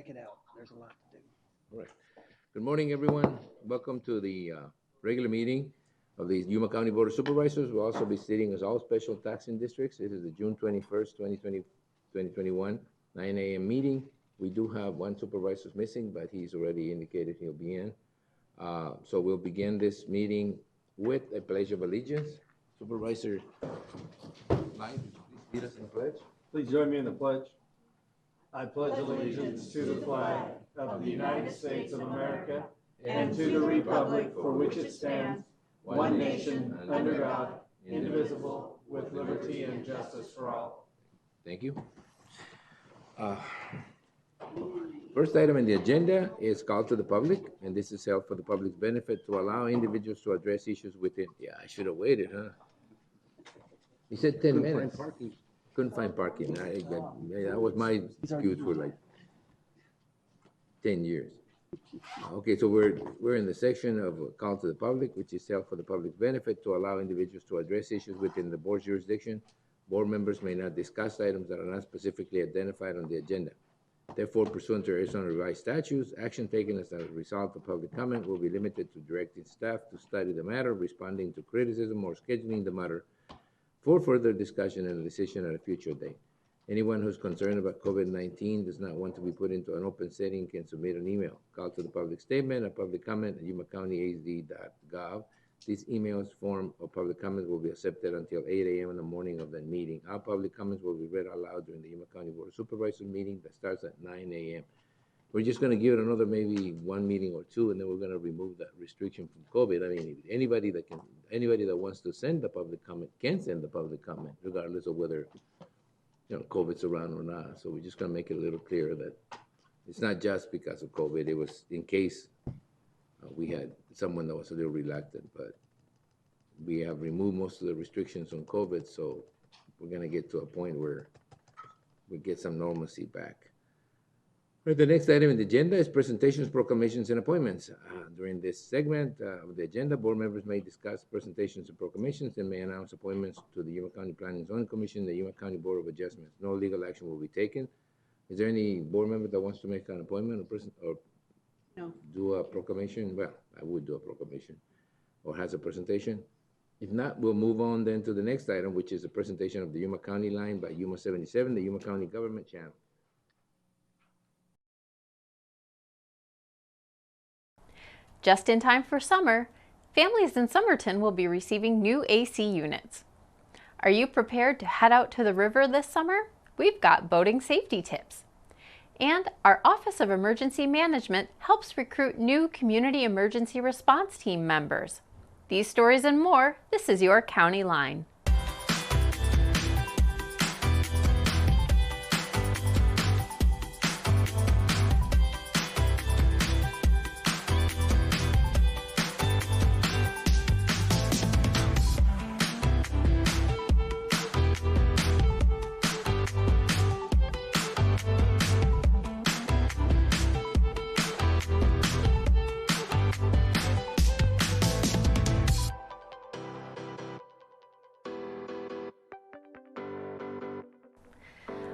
check it out. There's a lot to do. All right. Good morning, everyone. Welcome to the regular meeting of the Yuma County Board of Supervisors. We'll also be sitting as all special taxing districts. It is the June 21st, 2021, 9 a.m. meeting. We do have one supervisor missing, but he's already indicated he'll be in. So we'll begin this meeting with a pledge of allegiance. Supervisor Line, please lead us in the pledge. Please join me in the pledge. I pledge allegiance to the flag of the United States of America and to the republic for which it stands, one nation, under God, indivisible, with liberty and justice for all. Thank you. First item on the agenda is call to the public, and this is held for the public's benefit to allow individuals to address issues within. Yeah, I should have waited, huh? He said 10 minutes. Couldn't find parking. That was my excuse for like 10 years. Okay, so we're in the section of call to the public, which is held for the public's benefit to allow individuals to address issues within the board's jurisdiction. Board members may not discuss items that are not specifically identified on the agenda. Therefore, pursuant to Arizona revised statutes, action taken as a result of public comment will be limited to directing staff to study the matter, responding to criticism, or scheduling the matter for further discussion and a decision at a future date. Anyone who's concerned about COVID-19 does not want to be put into an open setting can submit an email. Call to the public statement, a public comment at yumacountyaz.gov. These emails form of public comments will be accepted until 8 a.m. in the morning of the meeting. All public comments will be read aloud during the Yuma County Board of Supervisors meeting that starts at 9 a.m. We're just going to give it another maybe one meeting or two, and then we're going to remove that restriction from COVID. I mean, anybody that wants to send the public comment can send the public comment, regardless of whether COVID's around or not. So we're just going to make it a little clearer that it's not just because of COVID. It was in case we had someone that was a little reluctant, but we have removed most of the restrictions on COVID, so we're going to get to a point where we get some normalcy back. Right, the next item on the agenda is presentations, proclamations, and appointments. During this segment of the agenda, board members may discuss presentations and proclamations and may announce appointments to the Yuma County Planning and Zoning Commission, the Yuma County Board of Adjustments. No legal action will be taken. Is there any board member that wants to make an appointment or No. do a proclamation? Well, I would do a proclamation or has a presentation. If not, we'll move on then to the next item, which is a presentation of the Yuma County line by Yuma 77, the Yuma County Government Channel. Just in time for summer, families in Somerton will be receiving new AC units. Are you prepared to head out to the river this summer? We've got boating safety tips. And our Office of Emergency Management helps recruit new Community Emergency Response Team members. These stories and more, this is your County Line.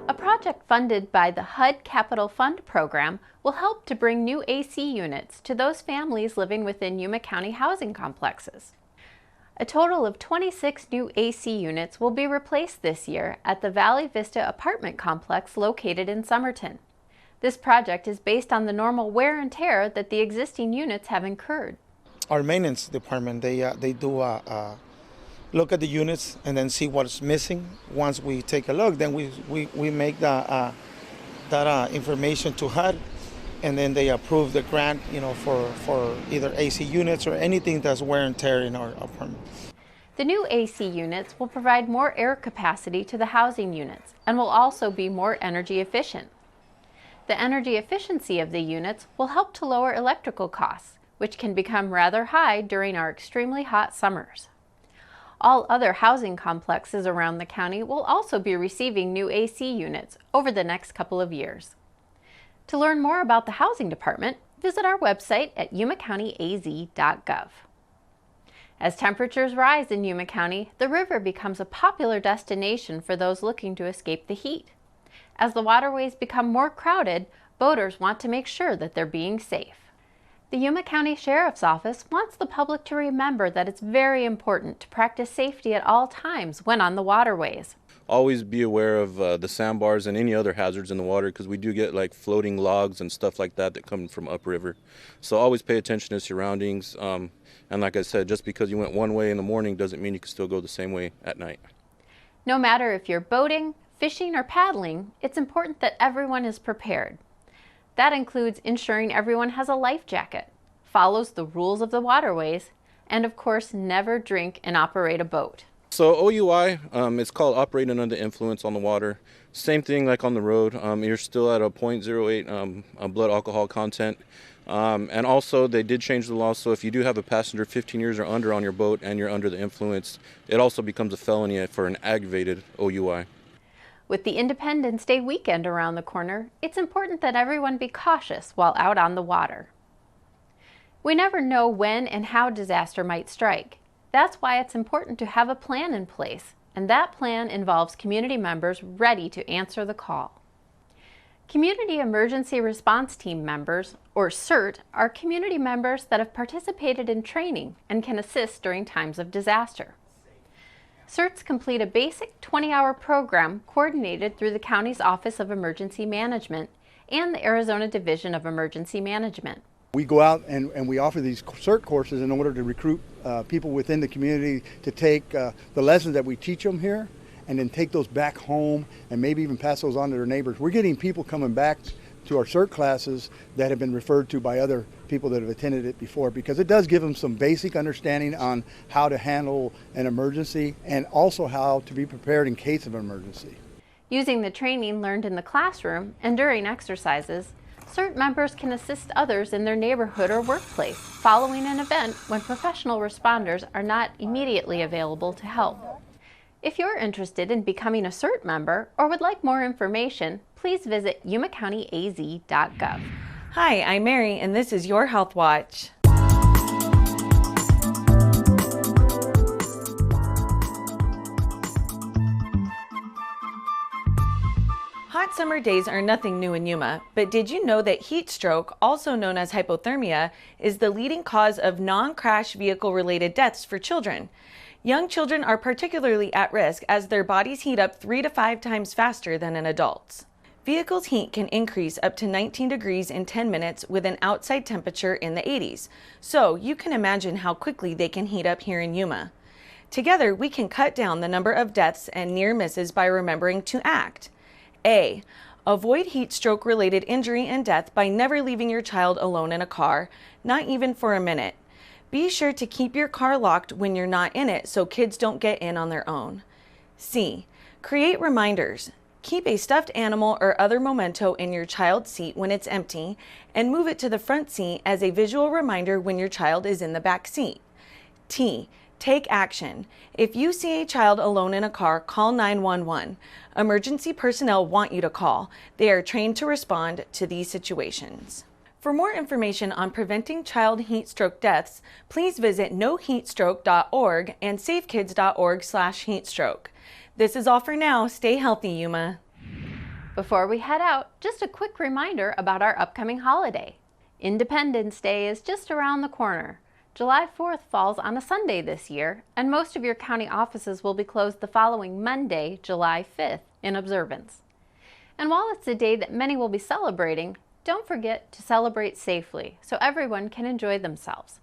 A project funded by the HUD Capital Fund program will help to bring new AC units to those families living within Yuma County housing complexes. A total of 26 new AC units will be replaced this year at the Valley Vista apartment complex located in Somerton. This project is based on the normal wear and tear that the existing units have incurred. Our maintenance department, they do look at the units and then see what's missing. Once we take a look, then we make that information to HUD, and then they approve the grant, for either AC units or anything that's wear and tear in our apartment. The new AC units will provide more air capacity to the housing units and will also be more energy efficient. The energy efficiency of the units will help to lower electrical costs, which can become rather high during our extremely hot summers. All other housing complexes around the county will also be receiving new AC units over the next couple of years. To learn more about the Housing Department, visit our website at yumacountyaz.gov. As temperatures rise in Yuma County, the river becomes a popular destination for those looking to escape the heat. As the waterways become more crowded, Boaters want to make sure that they're being safe. The Yuma County Sheriff's Office wants the public to remember that it's very important to practice safety at all times when on the waterways. Always be aware of the sandbars and any other hazards in the water, because we do get like floating logs and stuff like that that come from upriver. So always pay attention to surroundings. And like I said, just because you went one way in the morning doesn't mean you can still go the same way at night. No matter if you're boating, fishing, or paddling, it's important that everyone is prepared. That includes ensuring everyone has a life jacket, follows the rules of the waterways, and of course, never drink and operate a boat. So OUI, it's called operating under the influence on the water. Same thing like on the road. You're still at a 0.08 blood alcohol content. And also they did change the law, so if you do have a passenger 15 years or under on your boat and you're under the influence, it also becomes a felony for an aggravated OUI. With the Independence Day weekend around the corner, it's important that everyone be cautious while out on the water. We never know when and how disaster might strike. That's why it's important to have a plan in place, and that plan involves community members ready to answer the call. Community Emergency Response Team members, or CERT, are community members that have participated in training and can assist during times of disaster. CERTs complete a basic 20-hour program coordinated through the county's Office of Emergency Management and the Arizona Division of Emergency Management. We go out and we offer these CERT courses in order to recruit people within the community to take the lessons that we teach them here and then take those back home and maybe even pass those on to their neighbors. We're getting people coming back to our CERT classes that have been referred to by other people that have attended it before, because it does give them some basic understanding on how to handle an emergency and also how to be prepared in case of an emergency. Using the training learned in the classroom and during exercises, CERT members can assist others in their neighborhood or workplace following an event when professional responders are not immediately available to help. If you're interested in becoming a CERT member or would like more information, please visit yumacountyaz.gov. Hi, I'm Mary, and this is your Health Watch. Hot summer days are nothing new in Yuma, but did you know that heat stroke, also known as hypothermia, is the leading cause of non-crash vehicle-related deaths for children? Young children are particularly at risk as their bodies heat up 3 to 5 times faster than an adult's. Vehicles' heat can increase up to 19 degrees in 10 minutes with an outside temperature in the 80s, so you can imagine how quickly they can heat up here in Yuma. Together, we can cut down the number of deaths and near misses by remembering to act. A. Avoid heat stroke related injury and death by never leaving your child alone in a car, not even for a minute. Be sure to keep your car locked when you're not in it so kids don't get in on their own. C. Create reminders. Keep a stuffed animal or other memento in your child's seat when it's empty and move it to the front seat as a visual reminder when your child is in the back seat. T. Take action. If you see a child alone in a car, call 911. Emergency personnel want you to call. They are trained to respond to these situations. For more information on preventing child heat stroke deaths, please visit noheatstroke.org and safekids.org/heatstroke. This is all for now. Stay healthy, Yuma. Before we head out, just a quick reminder about our upcoming holiday. Independence Day is just around the corner. July 4th falls on a Sunday this year, and most of your county offices will be closed the following Monday, July 5th, in observance. And while it's a day that many will be celebrating, don't forget to celebrate safely so everyone can enjoy themselves.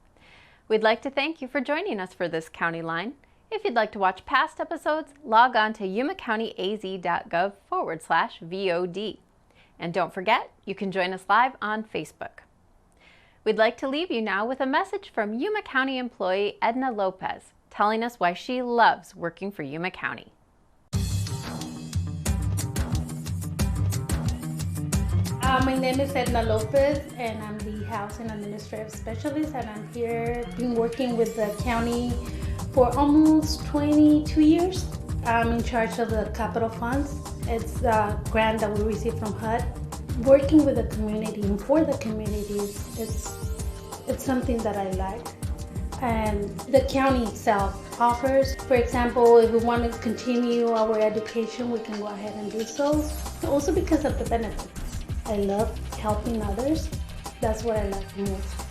We'd like to thank you for joining us for this County Line. If you'd like to watch past episodes, log on to yumacountyaz.gov/VOD. And don't forget, you can join us live on Facebook. We'd like to leave you now with a message from Yuma County employee Edna Lopez, telling us why she loves working for Yuma County. My name is Edna Lopez, and I'm the Housing Administrative Specialist, and I'm here been working with the county for almost 22 years. I'm in charge of the capital funds. It's a grant that we receive from HUD. Working with the community and for the communities, it's something that I like. And the county itself offers, for example, if we want to continue our education, we can go ahead and do so. Also because of the benefits. I love helping others. That's what I love most.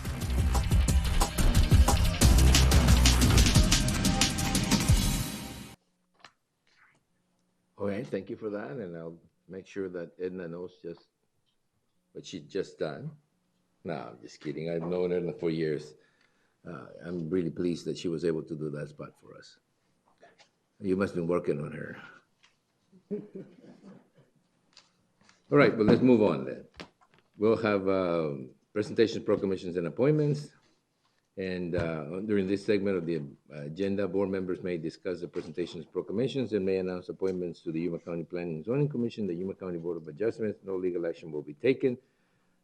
All right, thank you for that, and I'll make sure that Edna knows just what she's just done. No, I'm just kidding. I've known Edna for years. I'm really pleased that she was able to do that spot for us. You must have been working on her. All right, well, let's move on then. We'll have presentations, proclamations, and appointments. And during this segment of the agenda, board members may discuss the presentations, proclamations, and may announce appointments to the Yuma County Planning and Zoning Commission, the Yuma County Board of Adjustments. No legal action will be taken.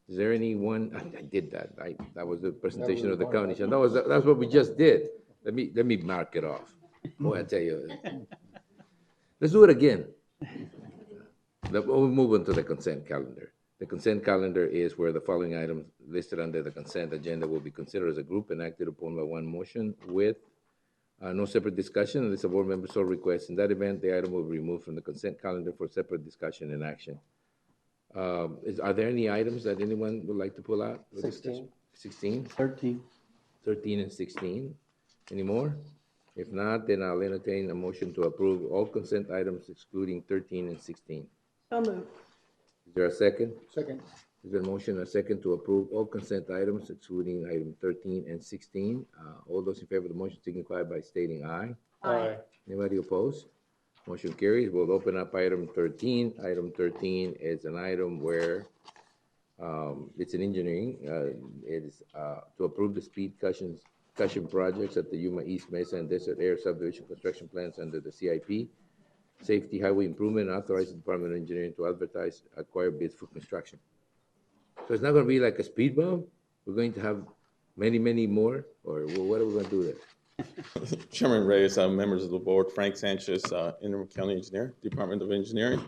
Is there anyone? I did that. That was the presentation of the county. So that's what we just did. Let me mark it off. Boy, I tell you. Let's do it again. We'll move on to the consent calendar. The consent calendar is where the following items listed under the consent agenda will be considered as a group and acted upon by one motion with no separate discussion unless a board member so requests. In that event, the item will be removed from the consent calendar for separate discussion and action. Are there any items that anyone would like to pull out? 16. 16? 13. 13 and 16. Any more? If not, then I'll entertain a motion to approve all consent items excluding 13 and 16. So moved. Is there a second? Second. Is there a motion, a second, to approve all consent items excluding item 13 and 16? All those in favor of the motion signify by stating aye. Aye. Anybody opposed? Motion carries. We'll open up item 13. Item 13 is an item where it's an engineering. It is to approve the speed cushion projects at the Yuma East Mesa and Desert Air subdivision construction plans under the CIP. Safety highway improvement, authorize the Department of Engineering to advertise, acquire bids for construction. So it's not going to be like a speed bump. We're going to have many, many more, or what are we going to do there? Chairman Reyes, members of the board, Frank Sanchez, Interim County Engineer, Department of Engineering.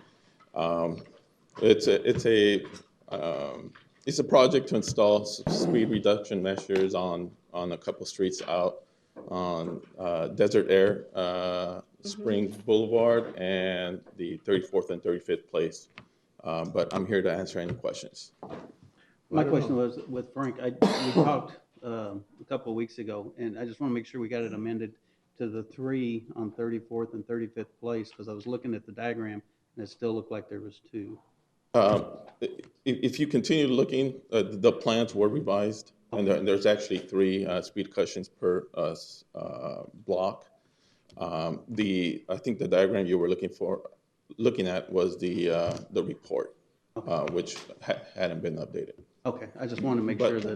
It's a project to install speed reduction measures on a couple streets out on Desert Air, Spring Boulevard, and the 34th and 35th Place. But I'm here to answer any questions. My question was with Frank. We talked a couple of weeks ago, and I just want to make sure we got it amended to the 3 on 34th and 35th Place, because I was looking at the diagram and it still looked like there was 2. If you continue looking, the plans were revised, and there's actually 3 speed cushions per block. I think the diagram you were looking at was the report, which hadn't been updated. Okay, I just wanted to make sure that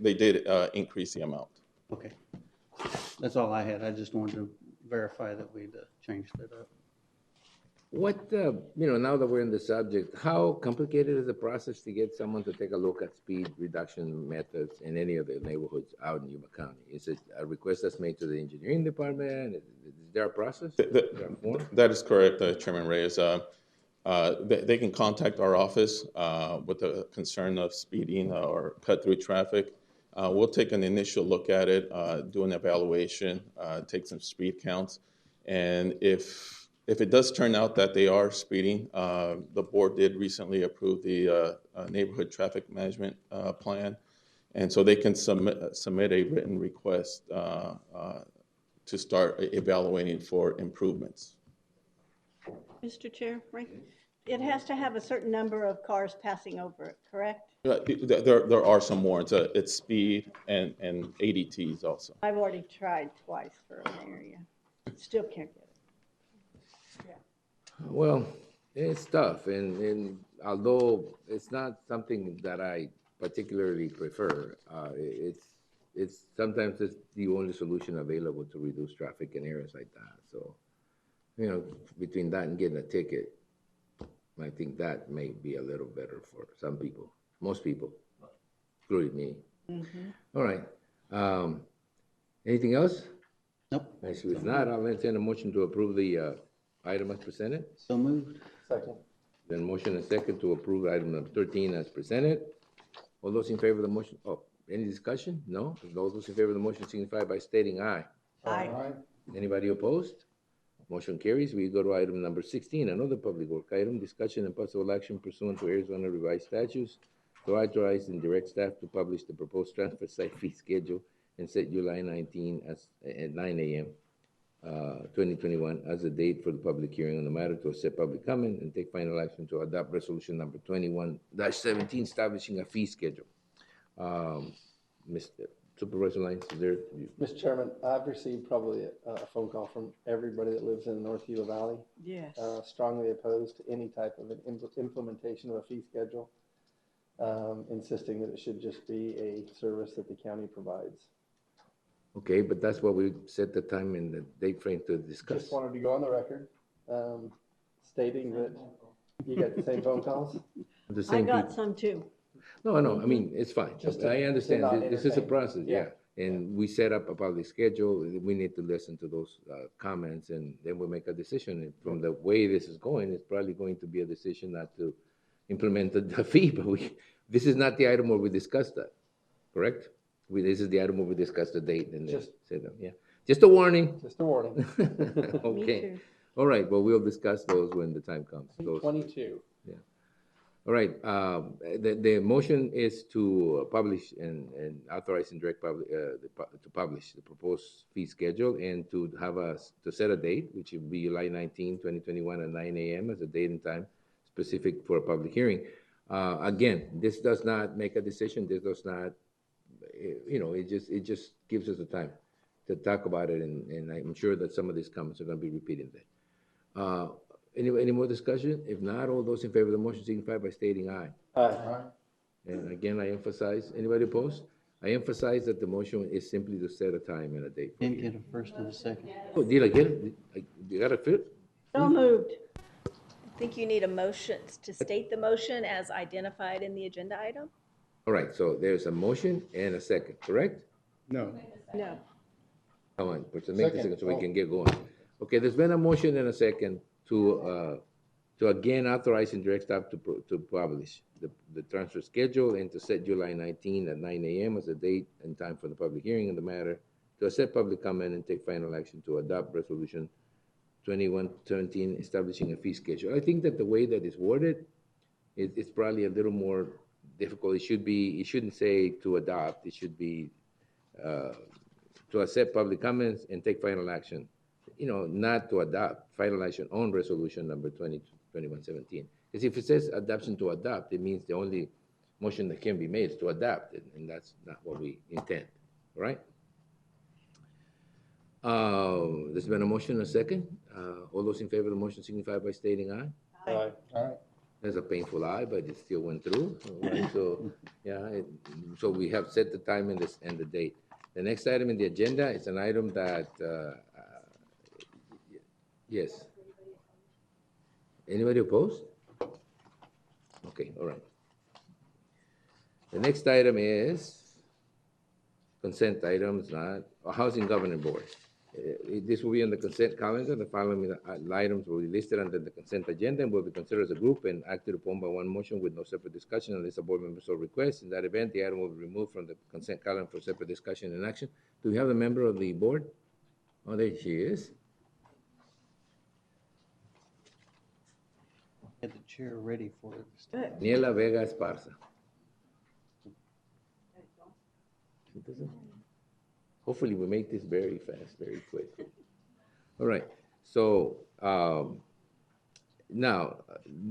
they did increase the amount. Okay, that's all I had. I just wanted to verify that we'd changed it up. What, now that we're in the subject, how complicated is the process to get someone to take a look at speed reduction methods in any of the neighborhoods out in Yuma County? Is it a request that's made to the engineering department? Is there a process? That is correct, Chairman Reyes. They can contact our office with a concern of speeding or cut through traffic. We'll take an initial look at it, do an evaluation, take some speed counts, and if it does turn out that they are speeding, the board did recently approve the neighborhood traffic management plan, and so they can submit a written request to start evaluating for improvements. Mr. Chair, right? It has to have a certain number of cars passing over it, correct? There are some more. It's speed and ADTs also. I've already tried twice for an area. Still can't get it. Well, it's tough, and although it's not something that I particularly prefer, it's sometimes it's the only solution available to reduce traffic in areas like that. So, between that and getting a ticket, I think that may be a little better for some people, most people, including me. Mm-hmm. All right. Anything else? Nope. Actually, if not, I'll entertain a motion to approve the item as presented. So moved. Second. Then motion and second to approve item number 13 as presented. All those in favor of the motion? Oh, any discussion? No? All those in favor of the motion signify by stating aye. Aye. Anybody opposed? Motion carries. We go to item number 16, another public work item, discussion and possible action pursuant to Arizona revised statutes to authorize and direct staff to publish the proposed transfer site fee schedule and set July 19 at 9 a.m. 2021 as a date for the public hearing on the matter, to accept public comment and take final action to adopt resolution number 21-17 establishing a fee schedule. Mr. Supervisor Lyons, is there? Mr. Chairman, I've received probably a phone call from everybody that lives in the North Gila Valley, Yes. strongly opposed to any type of an implementation of a fee schedule, insisting that it should just be a service that the county provides. Okay, but that's what we set the time and the date frame to discuss. Just wanted to go on the record, stating that you got the same phone calls. The I same got people. some too. No, I mean, it's fine. Just to- I understand. to not This is a entertain. process, yeah. Yeah. And we set up a public schedule. We need to listen to those comments, and then we'll make a decision. And from the way this is going, it's probably going to be a decision not to implement the fee, but this is not the item where we discussed that, correct? This is the item where we discussed the date and then Just- say that, yeah. Just a warning. Just a warning. Okay. too. All right, well, we'll discuss those when the time comes. Those. 22. All right, the motion is to publish and authorize and direct to publish the proposed fee schedule and to set a date, which will be July 19, 2021 at 9 a.m. as a date and time specific for a public hearing. Again, this does not make a decision. This does not, it just gives us the time to talk about it, and I'm sure that some of these comments are going to be repeated there. Any more discussion? If not, all those in favor of the motion signify by stating aye. Aye. And again, I emphasize, anybody opposed? I emphasize that the motion is simply to set a time and a date. Didn't get a first and a second. Oh, did I get it? You got it fit? So moved. I think you need a motion to state the motion as identified in the agenda item. All right, so there's a motion and a second, correct? No. No. Come on, let's make the Second. second so we can get going. Okay, there's been a motion and a second to again authorize and direct staff to publish the transfer schedule and to set July 19 at 9 a.m. as a date and time for the public hearing on the matter, to accept public comment and take final action to adopt resolution 2117 establishing a fee schedule. I think that the way that it's worded, it's probably a little more difficult. It shouldn't say to adopt. It should be to accept public comments and take final action. Not to adopt, final action on resolution number 2117. Because if it says adoption to adopt, it means the only motion that can be made is to adopt it, and that's not what we intend, right? There's been a motion and a second. All those in favor of the motion signify by stating aye. Aye. There's a painful aye, but it still went through, right? So, yeah, so we have set the time and the date. The next item in the agenda is an item that, yes. Anybody opposed? Okay, all right. The next item is consent items, not Housing Governing Board. This will be on the consent calendar. The following items will be listed under the consent agenda and will be considered as a group and acted upon by one motion with no separate discussion unless a board member so requests. In that event, the item will be removed from the consent calendar for separate discussion and action. Do we have a member of the board? Oh, there she is. Get the chair ready for it. Niela Vega Esparza. Hopefully we make this very fast, very quick. All right, so now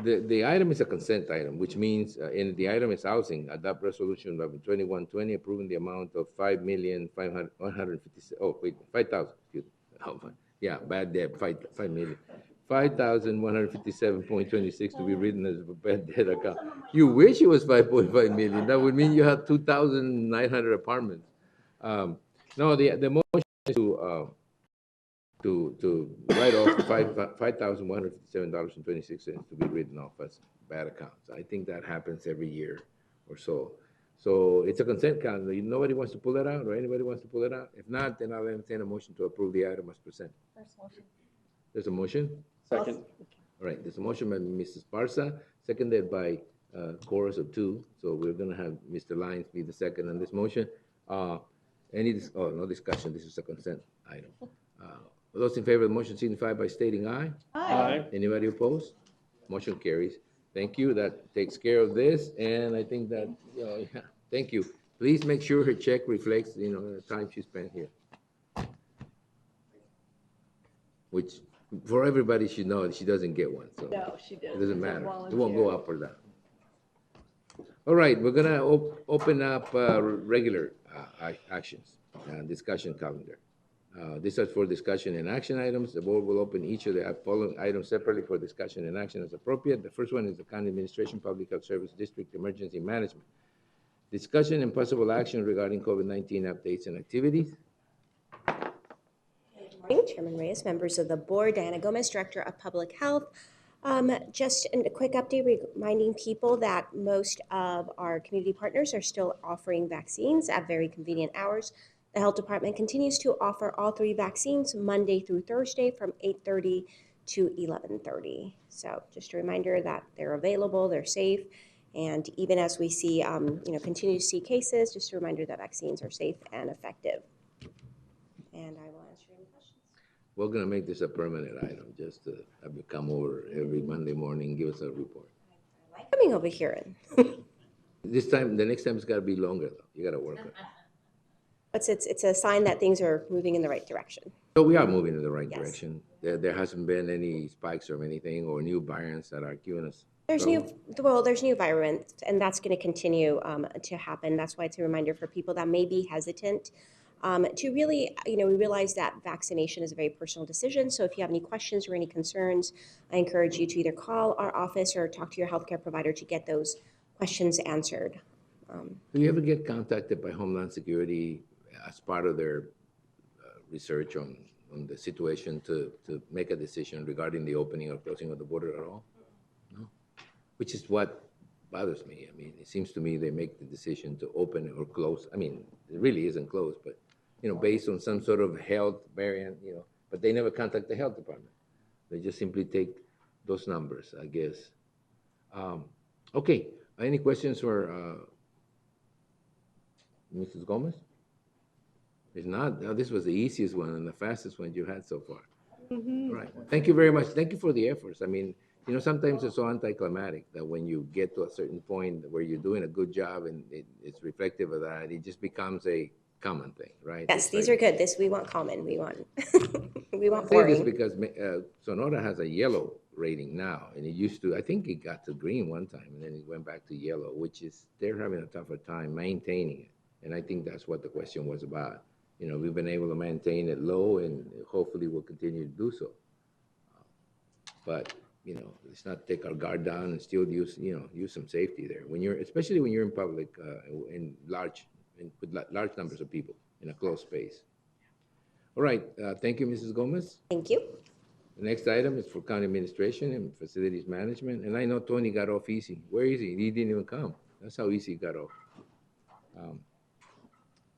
the item is a consent item, which means in the item is housing, adopt resolution number 2120 approving the amount of $5,157,000, excuse me. Oh, yeah, bad debt, 5 million. 5,157.26 to be written as a bad debt account. You wish it was 5.5 million. That would mean you have 2,900 apartments. No, the motion is to write off $5,157.26 to be written off as bad accounts. I think that happens every year or so. So it's a consent calendar. Nobody wants to pull it out, or anybody wants to pull it out? If not, then I'll entertain a motion to approve the item as presented. First motion. There's a motion? Second. All right, there's a motion by Mrs. Barca, seconded by chorus of two. So we're gonna have Mr. Lyons be the second on this motion. No discussion, this is a consent item. All those in favor of the motion signify by stating aye. Aye. Anybody opposed? Motion carries. Thank you. That takes care of this, and I think that, yeah, thank you. Please make sure her check reflects, the time she spent here. Which, for everybody should know, she doesn't get one, so. No, she doesn't. It doesn't It's a matter. It won't go volunteer. up or down. All right, we're gonna open up regular actions, discussion calendar. This is for discussion and action items. The board will open each of the following items separately for discussion and action as appropriate. The first one is the County Administration Public Health Service District Emergency Management. Discussion and possible action regarding COVID-19 updates and activities. Good morning, Chairman Reyes, members of the board, Diana Gomez, Director of Public Health. Just a quick update reminding people that most of our community partners are still offering vaccines at very convenient hours. The health department continues to offer all 3 vaccines Monday through Thursday from 8:30 to 11:30. So just a reminder that they're available, they're safe, and even as we see, continue to see cases, just a reminder that vaccines are safe and effective. And I will answer any questions. We're gonna make this a permanent item, just to have you come over every Monday morning and give us a report. I like coming over here and This time, the next time it's gotta be longer though. You gotta work on it. it's a sign that things are moving in the right direction. So we are moving in the right Yes. direction. There hasn't been any spikes or anything or new variants that are giving us. There's trouble. there's new variants, and that's going to continue to happen. That's why it's a reminder for people that may be hesitant to really, we realize that vaccination is a very personal decision. So if you have any questions or any concerns, I encourage you to either call our office or talk to your healthcare provider to get those questions answered. Do you ever get contacted by Homeland Security as part of their research on the situation to make a decision regarding the opening or closing of the border at all? No? Which is what bothers me. I mean, it seems to me they make the decision to open or close. I mean, it really isn't closed, but, based on some sort of health variant, but they never contact the health department. They just simply take those numbers, I guess. Okay, any questions for Mrs. Gomez? If not, this was the easiest one and the fastest one you had so far. All right. Thank you very much. Thank you for the efforts. I mean, sometimes it's so anticlimactic that when you get to a certain point where you're doing a good job and it's reflective of that, it just becomes a common thing, right? Yes, these are good. We want common. We want we want I say this boring. because Sonora has a yellow rating now, and it used to, I think it got to green one time, and then it went back to yellow, which is, they're having a tougher time maintaining it. And I think that's what the question was about. We've been able to maintain it low, and hopefully we'll continue to do so. But, let's not take our guard down and still use some safety there. Especially when you're in public, with large numbers of people in a closed space. All right, thank you, Mrs. Gomez. Thank you. The next item is for County Administration and Facilities Management, and I know Tony got off easy. Where is he? He didn't even come. That's how easy he got off.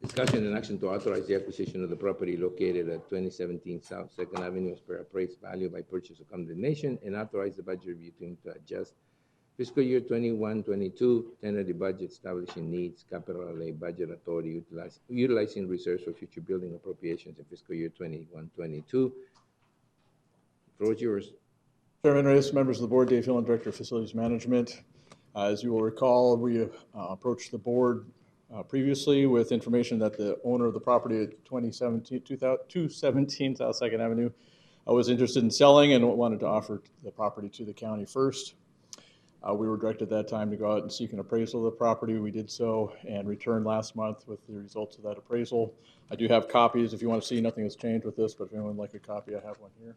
Discussion and action to authorize the acquisition of the property located at 2017 South 2nd Avenue as per appraised value by purchase or condemnation, and authorize the budget review team to adjust fiscal year 21-22 tentative budget establishing needs, capital outlay budget authority utilizing reserves for future building appropriations in fiscal year 21-22. Floor is yours. Chairman Reyes, members of the board, Dave Hillen, Director of Facilities Management. As you will recall, we approached the board previously with information that the owner of the property at 217 South 2nd Avenue was interested in selling and wanted to offer the property to the county first. We were directed at that time to go out and seek an appraisal of the property. We did so and returned last month with the results of that appraisal. I do have copies if you want to see. Nothing has changed with this, but if anyone would like a copy, I have one here.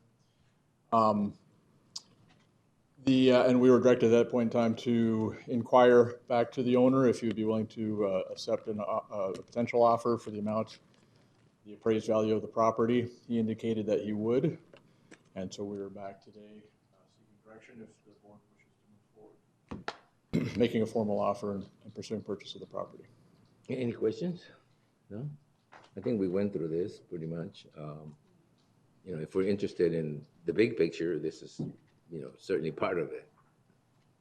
And we were directed at that point in time to inquire back to the owner if he would be willing to accept a potential offer for the amount, the appraised value of the property. He indicated that he would, and so we are back today seeking direction if the board wishes to move forward, making a formal offer and pursuing purchase of the property. Any questions? No? I think we went through this pretty much. If we're interested in the big picture, this is certainly part of it.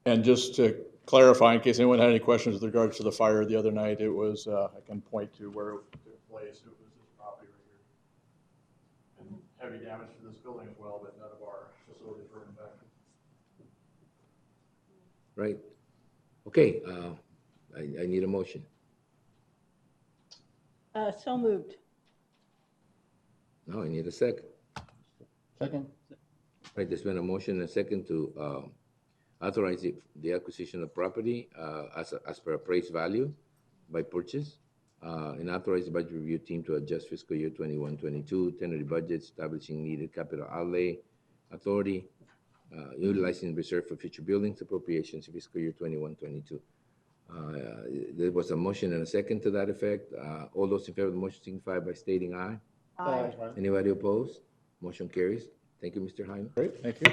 And just to clarify, in case anyone had any questions with regards to the fire the other night, it was, I can point to where it took place. It was this property right here. And heavy damage to this building as well, but none of our facilities were impacted. Right. Okay, I need a motion. So moved. No, I need a second. Second. Right, there's been a motion and a second to authorize the acquisition of property as per appraised value by purchase, and authorize the budget review team to adjust fiscal year 21-22 tentative budget, establishing needed capital outlay authority, utilizing reserve for future buildings appropriations in fiscal year 21-22. There was a motion and a second to that effect. All those in favor of the motion signify by stating aye. Aye. Anybody opposed? Motion carries. Thank you, Mr. Jaime. Great, thank you.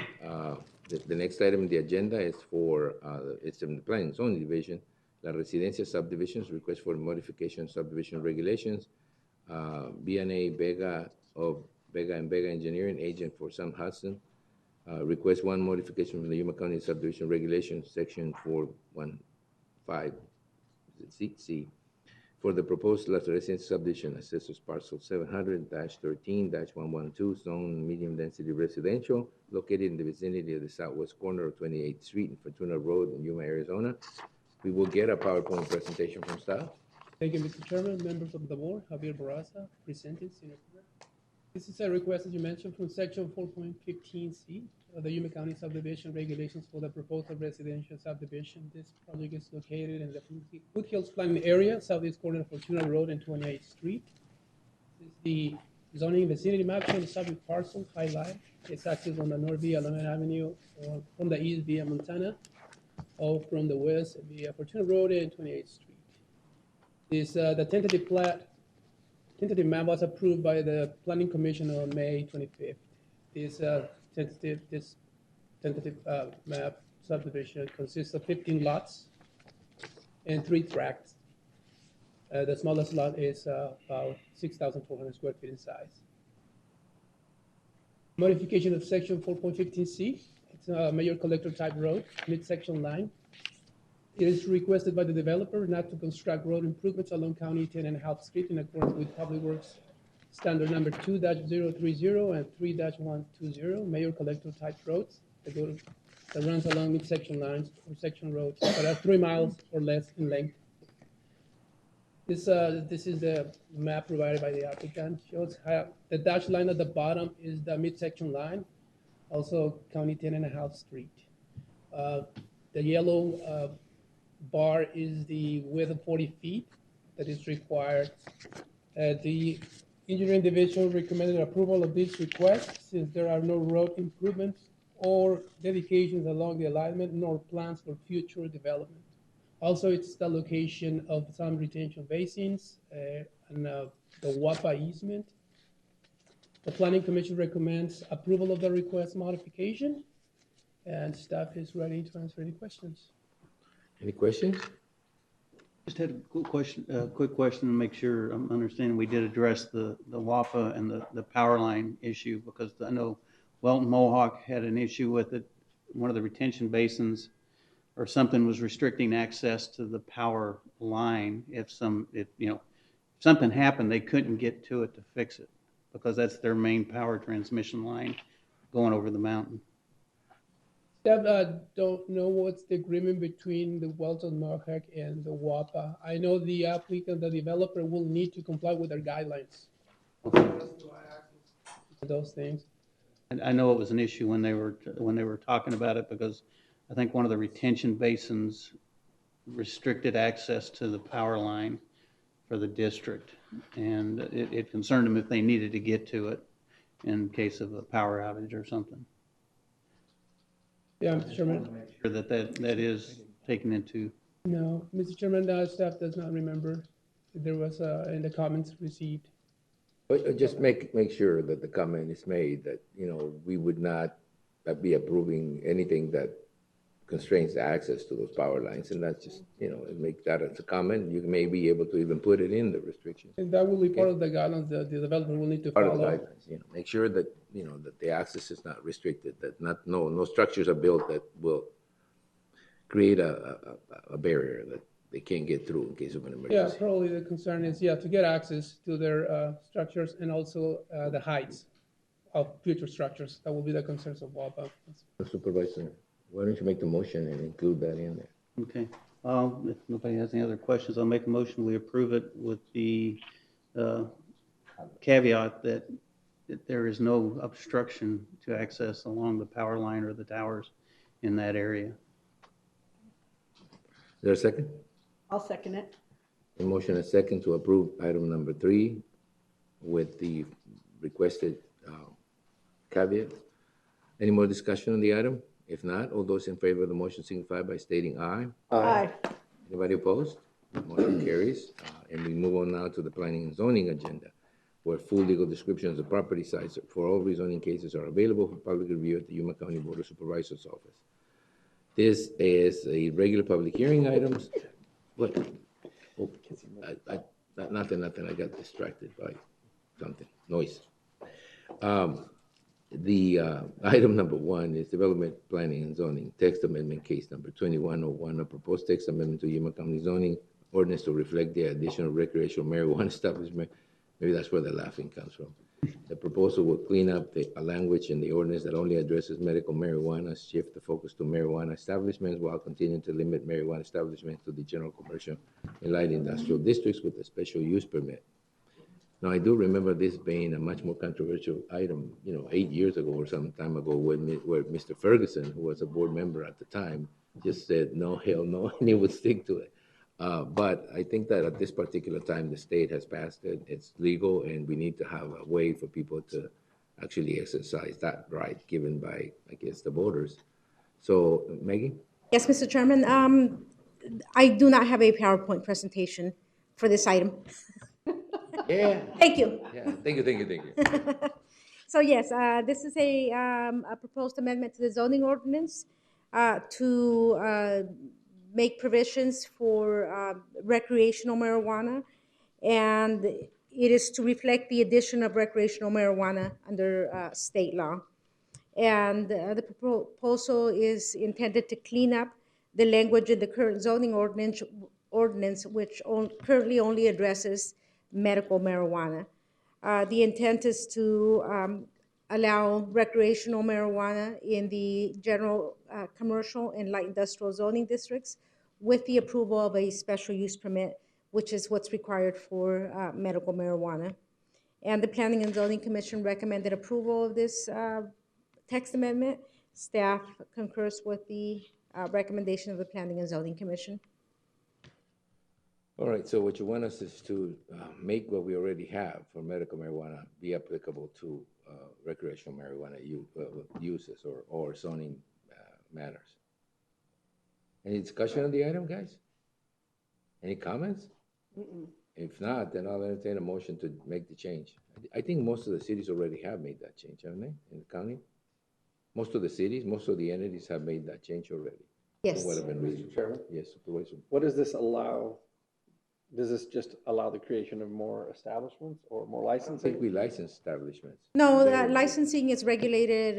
The next item on the agenda is for, it's in the Planning and Zoning Division, La Residencia Subdivisions, request for modification of subdivision regulations. B&A Vega of Vega and Vega Engineering, agent for Sam Hudson, request one modification from the Yuma County Subdivision Regulations, section 415, C, for the proposed La Residencia subdivision, assessors parcel 700-13-112, zone medium density residential, located in the vicinity of the southwest corner of 28th Street and Fortuna Road in Yuma, Arizona. We will get a PowerPoint presentation from staff. Thank you, Mr. Chairman, members of the board. Javier Barraza, presenting Senior Clerk. This is a request, as you mentioned, from section 4.15C of the Yuma County Subdivision Regulations for the proposed residential subdivision. This project is located in the Foothills planning area, southeast corner of Fortuna Road and 28th Street. This is the zoning vicinity map showing the subject parcel highlight. It's accessed on the north via Alameda Avenue, or from the east via Montana, or from the west via Fortuna Road and 28th Street. This the tentative map was approved by the Planning Commission on May 25th. This tentative map subdivision consists of 15 lots and 3 tracts. The smallest lot is about 6,400 square feet in size. Modification of section 4.15C. It's a major collector type road, midsection line. It is requested by the developer not to construct road improvements along County 10.5 Street in accordance with Public Works Standard number 2-030 and 3-120, major collector type roads that runs along midsection lines or section roads that are 3 miles or less in length. This is the map provided by the applicant. Shows how the dashed line at the bottom is the midsection line, also County 10.5 Street. The yellow bar is the width of 40 feet that is required. The engineering division recommended approval of this request since there are no road improvements or dedications along the alignment nor plans for future development. Also, it's the location of some retention basins and the WAPA easement. The Planning Commission recommends approval of the request modification, and staff is ready to answer any questions. Any questions? Just had a quick question to make sure I'm understanding. We did address the WAPA and the power line issue, because I know Welton Mohawk had an issue with it. One of the retention basins or something was restricting access to the power line. If something happened, they couldn't get to it to fix it because that's their main power transmission line going over the mountain. Staff don't know what's the agreement between the Welton Mohawk and the WAPA. I know the applicant, the developer, will need to comply with their guidelines. Okay. Those things. And I know it was an issue when they were talking about it, because I think one of the retention basins restricted access to the power line for the district, and it concerned them if they needed to get to it in case of a power outage or something. Yeah, Mr. Chairman. Make sure that is taken into. No, Mr. Chairman, staff does not remember if there was in the comments received. But just make sure that the comment is made that, we would not be approving anything that constrains the access to those power lines, and that's just, make that as a comment. You may be able to even put it in the restrictions. And that will be part of the guidelines that the developer will need to Part follow. of the guidelines, make sure that, that the access is not restricted, that no structures are built that will create a barrier that they can't get through in case of an Yeah, emergency. probably the concern is, to get access to their structures and also the heights of future structures. That will be the concerns of WAPA. Supervisor, why don't you make the motion and include that in there? Okay. If nobody has any other questions, I'll make a motion, we approve it with the caveat that there is no obstruction to access along the power line or the towers in that area. Is there a second? I'll second it. A motion and a second to approve item number 3 with the requested caveat. Any more discussion on the item? If not, all those in favor of the motion signify by stating aye. Aye. Anybody opposed? Motion carries. And we move on now to the planning and zoning agenda, where full legal descriptions of property sites for all rezoning cases are available for public review at the Yuma County Board of Supervisors office. This is a regular public hearing items. What? Oh, nothing. I got distracted by something, noise. The item number 1 is development, planning, and zoning text amendment case number 2101, a proposed text amendment to Yuma County zoning ordinance to reflect the addition of recreational marijuana establishment. Maybe that's where the laughing comes from. The proposal will clean up the language in the ordinance that only addresses medical marijuana, shift the focus to marijuana establishments while continuing to limit marijuana establishments to the general commercial and light industrial districts with a special use permit. Now, I do remember this being a much more controversial item, 8 years ago or some time ago, where Mr. Ferguson, who was a board member at the time, just said, no, hell no, and he would stick to it. But I think that at this particular time, the state has passed it, it's legal, and we need to have a way for people to actually exercise that right given by, I guess, the voters. So, Maggie? Yes, Mr. Chairman. I do not have a PowerPoint presentation for this item. Yeah. Thank you. Yeah, thank you. So yes, this is a proposed amendment to the zoning ordinance to make provisions for recreational marijuana, and it is to reflect the addition of recreational marijuana under state law. And the proposal is intended to clean up the language in the current zoning ordinance which currently only addresses medical marijuana. The intent is to allow recreational marijuana in the general commercial and light industrial zoning districts with the approval of a special use permit, which is what's required for medical marijuana. And the Planning and Zoning Commission recommended approval of this text amendment. Staff concurs with the recommendation of the Planning and Zoning Commission. All right, so what you want us is to make what we already have for medical marijuana be applicable to recreational marijuana uses or zoning matters. Any discussion on the item, guys? Any comments? Mm-mm. If not, then I'll entertain a motion to make the change. I think most of the cities already have made that change, haven't they, in the county? Most of the cities, most of the entities have made that change already. Yes. Mr. Chairman? Yes, Supervisor. What does this allow? Does this just allow the creation of more establishments or more I licensing? think we license establishments. No, licensing is regulated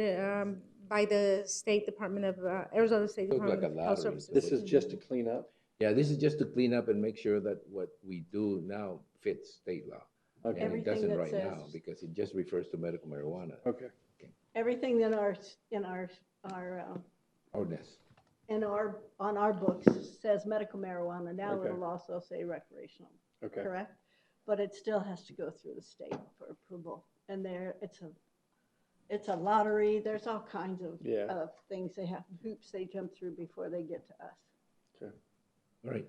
by the State Department of Arizona State Looks like Department a of Health lottery. Services. This is just to clean up? Yeah, this is just to clean up and make sure that what we do now fits state law. Okay. And it doesn't Everything that right now says- because it just refers to medical marijuana. Okay. Everything in our Ordinance. on our books says medical marijuana. Now Okay. it'll also say recreational. Okay. Correct? But it still has to go through the state for approval. And it's a lottery. There's all kinds of things hoops they jump through before they get to us. Okay. All right.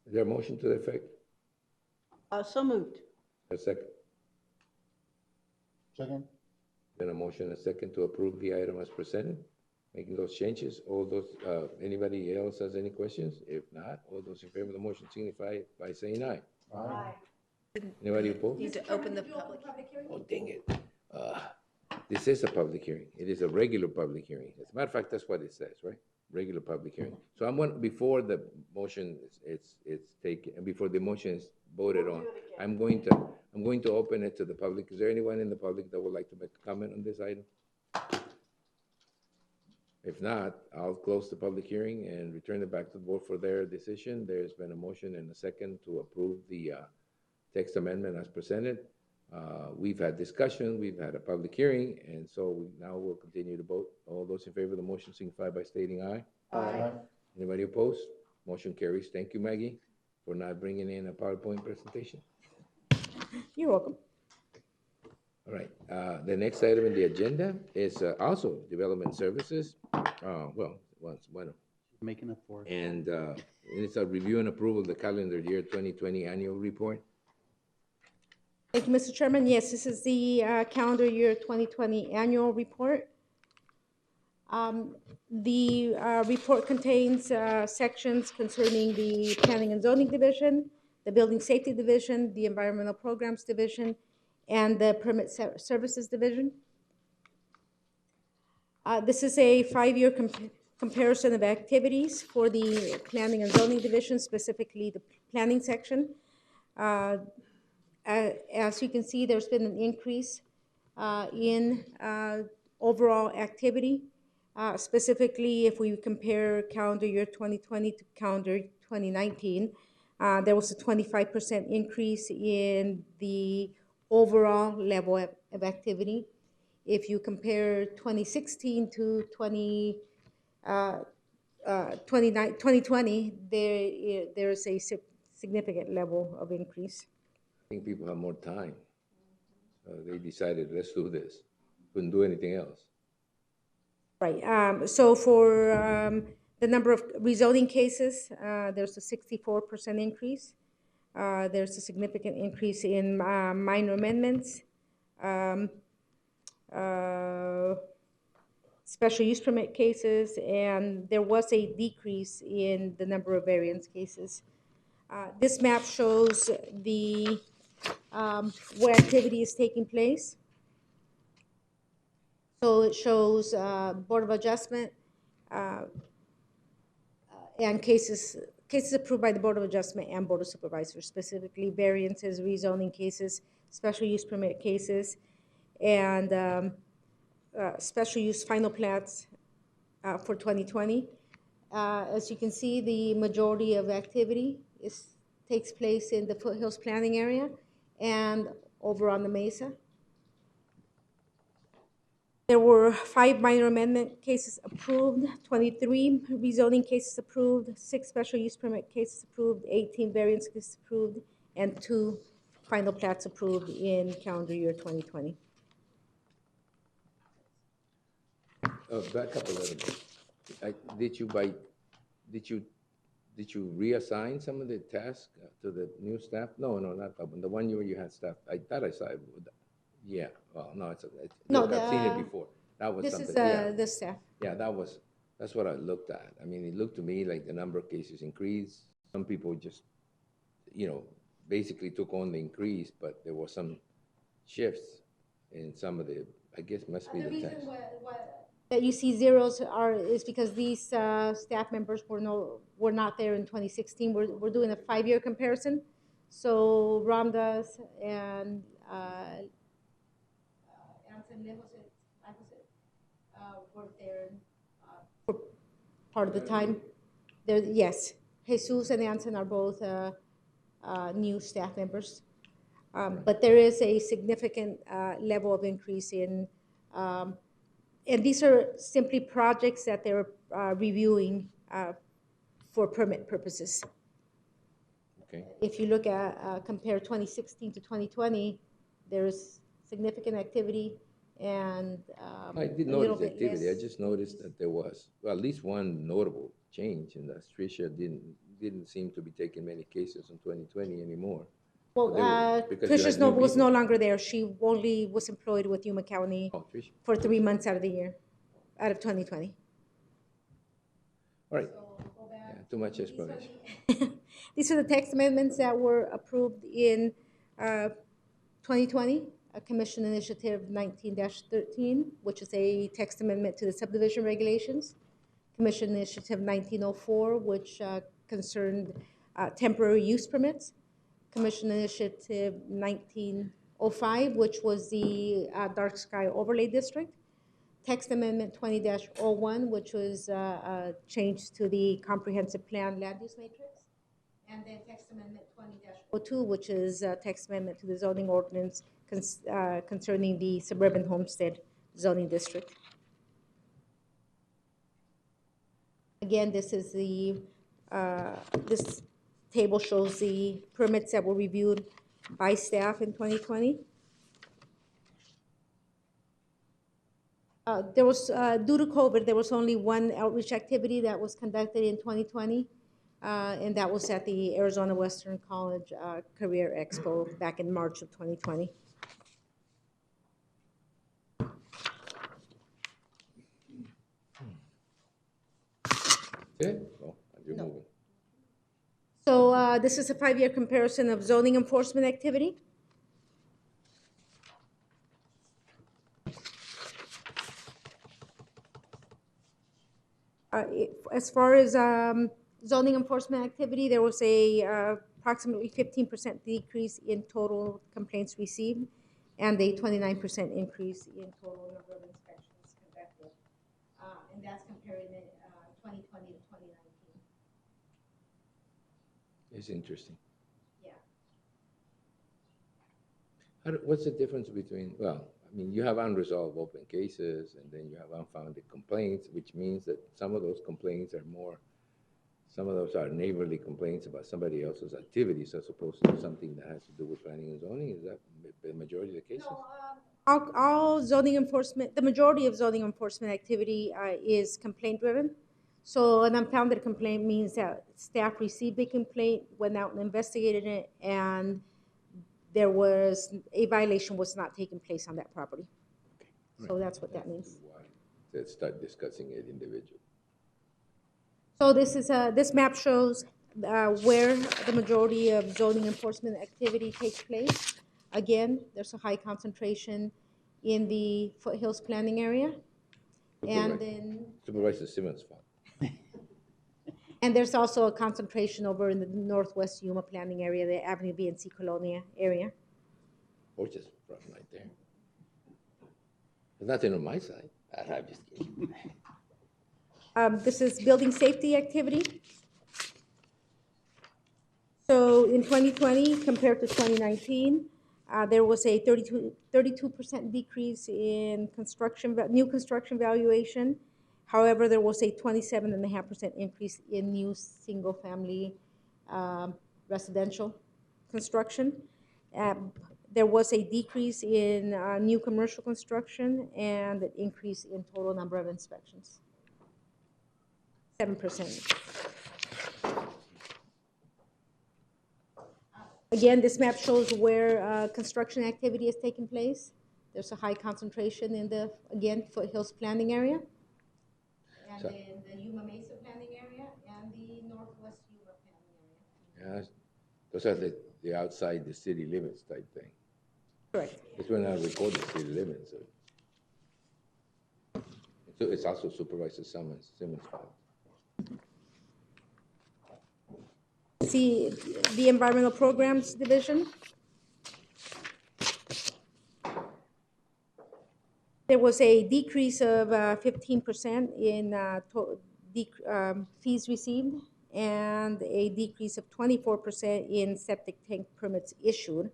Is there a motion to the effect? So moved. A second. Second. Then a motion and a second to approve the item as presented, making those changes. All those, anybody else has any questions? If not, all those in favor of the motion signify by saying aye. Aye. Anybody opposed? Need to open the public. Oh, dang it. This is a public hearing. It is a regular public hearing. As a matter of fact, that's what it says, right? Regular public hearing. So before the motion it's taken, and before the motion is voted on, I'm going to open it to the public. Is there anyone in the public that would like to make a comment on this item? If not, I'll close the public hearing and return it back to the board for their decision. There's been a motion and a second to approve the text amendment as presented. We've had discussion, we've had a public hearing, and so now we'll continue to vote. All those in favor of the motion signify by stating aye. Aye. Anybody opposed? Motion carries. Thank you, Maggie, for not bringing in a PowerPoint presentation. You're welcome. All right, the next item in the agenda is also Development Services. Bueno. Making up for it. And it's a review and approval of the calendar year 2020 annual report. Thank you, Mr. Chairman. Yes, this is the calendar year 2020 annual report. The report contains sections concerning the Planning and Zoning Division, the Building Safety Division, the Environmental Programs Division, and the Permit Services Division. This is a 5-year comparison of activities for the Planning and Zoning Division, specifically the planning section. As you can see, there's been an increase in overall activity. Specifically, if we compare calendar year 2020 to calendar 2019, there was a 25% increase in the overall level of activity. If you compare 2016 to 2020, there is a significant level of increase. I think people have more time. So they decided, let's do this. Couldn't do anything else. Right. So for the number of rezoning cases, there's a 64% increase. There's a significant increase in minor amendments, special use permit cases, and there was a decrease in the number of variance cases. This map shows the where activity is taking place. So it shows Board of Adjustment and cases approved by the Board of Adjustment and Board of Supervisors, specifically variances, rezoning cases, special use permit cases, and special use final plats for 2020. As you can see, the majority of activity takes place in the Foothills planning area and over on the Mesa. There were 5 minor amendment cases approved, 23 rezoning cases approved, 6 special use permit cases approved, 18 variance cases approved, and 2 final plats approved in calendar year 2020. Back up a little bit. Did you reassign some of the tasks to the new staff? No, not that one. The one year you had staff. I thought I saw it. Yeah. Well, no, no. Look, I've seen it before. That was this something. Is the staff. Yeah, that's what I looked at. I mean, it looked to me like the number of cases increased. Some people just, basically took on the increase, but there were some shifts in some of the. I guess must be the tasks. That you see zeros is because these staff members were not there in 2016. We're doing a 5-year comparison. So Ramdas and were there for part of the time. Yes, Jesus and Anson are both new staff members. But there is a significant level of increase in and these are simply projects that they're reviewing for permit purposes. Okay. If you look at compare 2016 to 2020, there's significant activity and I did notice activity. I just noticed that there was at least one notable change in that Tricia didn't seem to be taking many cases in 2020 anymore. Well, Tricia was no longer there. She only was employed with Yuma County for 3 months out of the year, out of 2020. All right. Too much explanation. These are the text amendments that were approved in 2020, Commission Initiative 19-13, which is a text amendment to the subdivision regulations. Commission Initiative 1904, which concerned temporary use permits. Commission Initiative 1905, which was the Dark Sky Overlay District. Text Amendment 20-01, which was a change to the Comprehensive Plan Land Use Matrix. And then text amendment 20-02, which is text amendment to the zoning ordinance concerning the suburban homestead zoning district. Again, this is this table shows the permits that were reviewed by staff in 2020. There was, due to COVID, there was only one outreach activity that was conducted in 2020, and that was at the Arizona Western College Career Expo back in March of 2020. Okay, well, you're moving. So this is a 5-year comparison of zoning enforcement activity. As far as zoning enforcement activity, there was a approximately 15% decrease in total complaints received and a 29% increase in total number of inspections conducted. And that's comparing 2020 to 2019. It's interesting. Yeah. What's the difference between, well, I mean, you have unresolved open cases and then you have unfounded complaints, which means that some of those complaints are some of those are neighborly complaints about somebody else's activities as opposed to something that has to do with planning and zoning. Is that the majority of the cases? No, all zoning enforcement, the majority of zoning enforcement activity is complaint driven. So an unfounded complaint means that staff received a complaint, went out and investigated it, and there was a violation was not taking place on that property. Okay. So that's what that means. Let's start discussing it individually. So this map shows where the majority of zoning enforcement activity takes place. Again, there's a high concentration in the foothills planning area. And then Supervisor Simmons' fault. And there's also a concentration over in the northwest Yuma planning area, the Avenue B and C Colonia area. Or just right there. There's nothing on my side. I'm just kidding. This is building safety activity. So in 2020 compared to 2019, there was a 32% decrease in new construction valuation. However, there was a 27.5% increase in new single-family residential construction. There was a decrease in new commercial construction and an increase in total number of inspections, 7%. Again, this map shows where construction activity is taking place. There's a high concentration in the, again, foothills planning area. And then the Yuma Mesa planning area and the northwest Yuma planning area. Yeah, those are the outside the city limits type thing. Correct. It's when I record the city limits. So it's also Supervisor Simmons' fault. See the Environmental Programs Division. There was a decrease of 15% in fees received and a decrease of 24% in septic tank permits issued.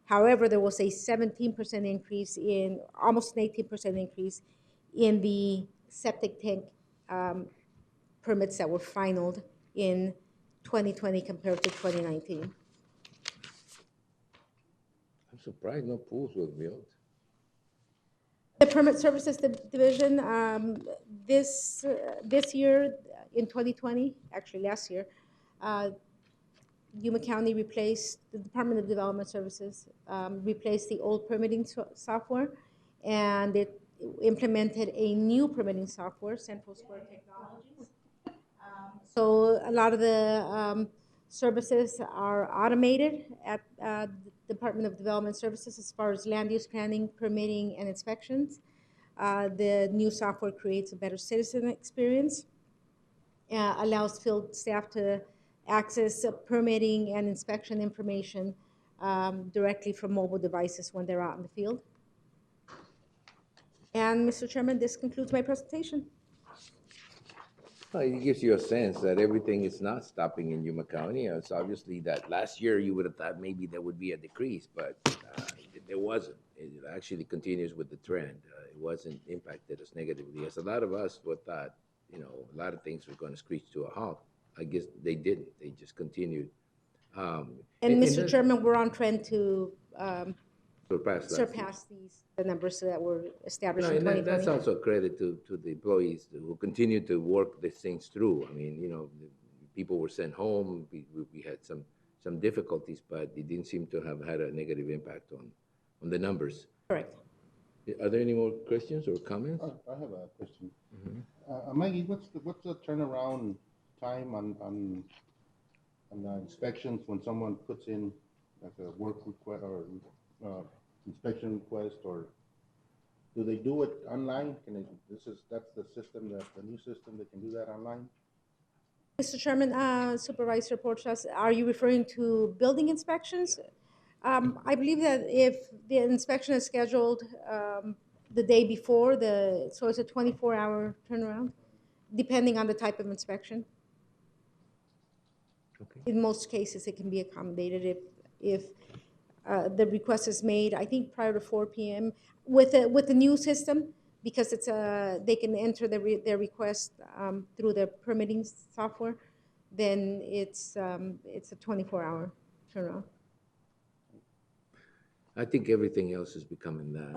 However, there was a 17% increase almost an 18% increase in the septic tank permits that were finalized in 2020 compared to 2019. I'm surprised no pools were built. The Permit Services Division, this year in 2020, actually last year, Yuma County replaced the Department of Development Services, replaced the old permitting software, and it implemented a new permitting software, Central Square Technologies. So a lot of the services are automated at the Department of Development Services as far as land use planning, permitting, and inspections. The new software creates a better citizen experience, allows field staff to access permitting and inspection information directly from mobile devices when they're out in the field. And Mr. Chairman, this concludes my presentation. Well, it gives you a sense that everything is not stopping in Yuma County. It's obviously that last year you would have thought maybe there would be a decrease, but there wasn't. It actually continues with the trend. It wasn't impacted us negatively. As a lot of us would thought, you know, a lot of things were going to screech to a halt. I guess they didn't. They just continued. And Mr. Chairman, we're on trend to surpass the numbers that were established No, in and 2020. that's also credit to the employees who continue to work these things through. I mean, you know, people were sent home. We had some difficulties, but it didn't seem to have had a negative impact on the numbers. Correct. Are there any more questions or comments? I have a question. Maggie, what's the turnaround time on the inspections when someone puts in like a work request or inspection request, or do they do it online? That's the system, the new system, they can do that online? Mr. Chairman, Supervisor Porchas, are you referring to building inspections? I believe that if the inspection is scheduled the day before, so it's a 24-hour turnaround, depending on the type of inspection. Okay. In most cases, it can be accommodated if the request is made, I think, prior to 4 p.m. With the new system, because it's they can enter their request through the permitting software, then it's a 24-hour turnaround. I think everything else is becoming that.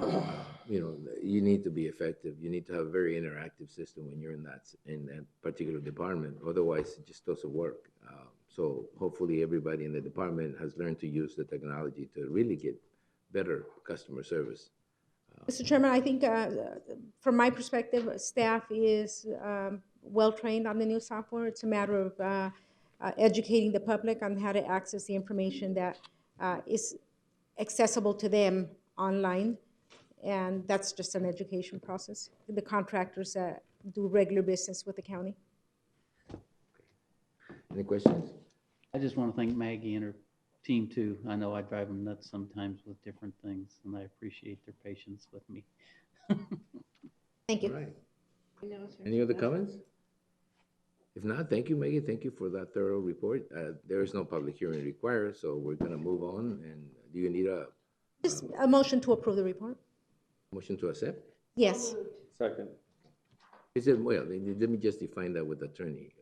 You know, you need to be effective. You need to have a very interactive system when you're in that particular department. Otherwise, it just doesn't work. So hopefully everybody in the department has learned to use the technology to really get better customer service. Mr. Chairman, I think from my perspective, staff is well-trained on the new software. It's a matter of educating the public on how to access the information that is accessible to them online, and that's just an education process. The contractors do regular business with the county. Any questions? I just want to thank Maggie and her team too. I know I drive them nuts sometimes with different things, and I appreciate their patience with me. Thank you. All right. Any other comments? If not, thank you, Maggie. Thank you for that thorough report. There is no public hearing required, so we're going to move on. And do you need Just a motion to approve the report? motion to accept? Yes. Second. Is it, well, let me just define that with the attorney.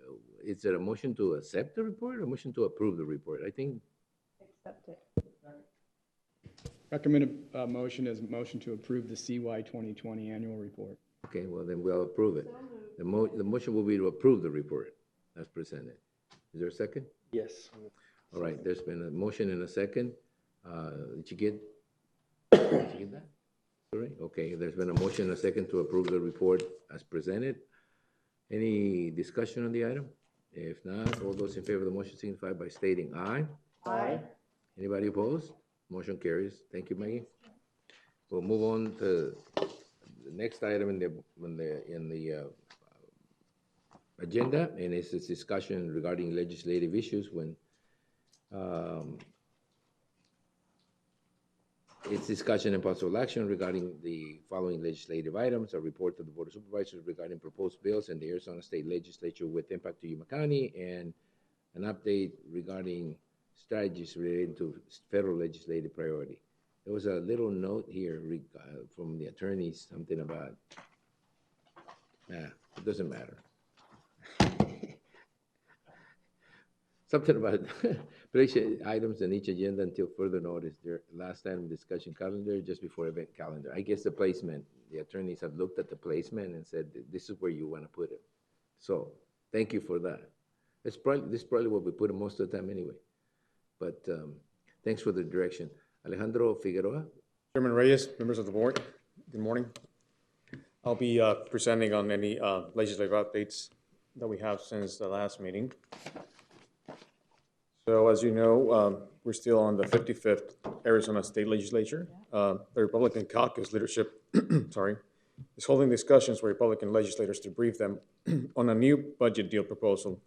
Is it a motion to accept the report or a motion to approve the report? I think. Accept it. Recommended motion is motion to approve the CY 2020 annual report. Okay, well, then we'll approve it. The motion will be to approve the report as presented. Is there a second? Yes. All right, there's been a motion and a second. Did you get that? Sorry? Okay, there's been a motion and a second to approve the report as presented. Any discussion on the item? If not, all those in favor of the motion signify by stating aye. Aye. Anybody opposed? Motion carries. Thank you, Maggie. We'll move on to the next item in the agenda, and it's this discussion regarding legislative issues when it's discussion and possible action regarding the following legislative items: a report to the Board of Supervisors regarding proposed bills in the Arizona State Legislature with impact to Yuma County, and an update regarding strategies related to federal legislative priority. There was a little note here from the attorneys, something about, it doesn't matter. Something about place items in each agenda until further notice. Their last item discussion calendar just before event calendar. I guess the placement, the attorneys have looked at the placement and said, this is where you want to put it. So thank you for that. This is probably what we put it most of the time anyway. But thanks for the direction. Alejandro Figueroa. Chairman Reyes, members of the board, good morning. I'll be presenting on any legislative updates that we have since the last meeting. So as you know, we're still on the 55th Arizona State Legislature. The Republican caucus leadership, is holding discussions with Republican legislators to brief them on a new budget deal proposal,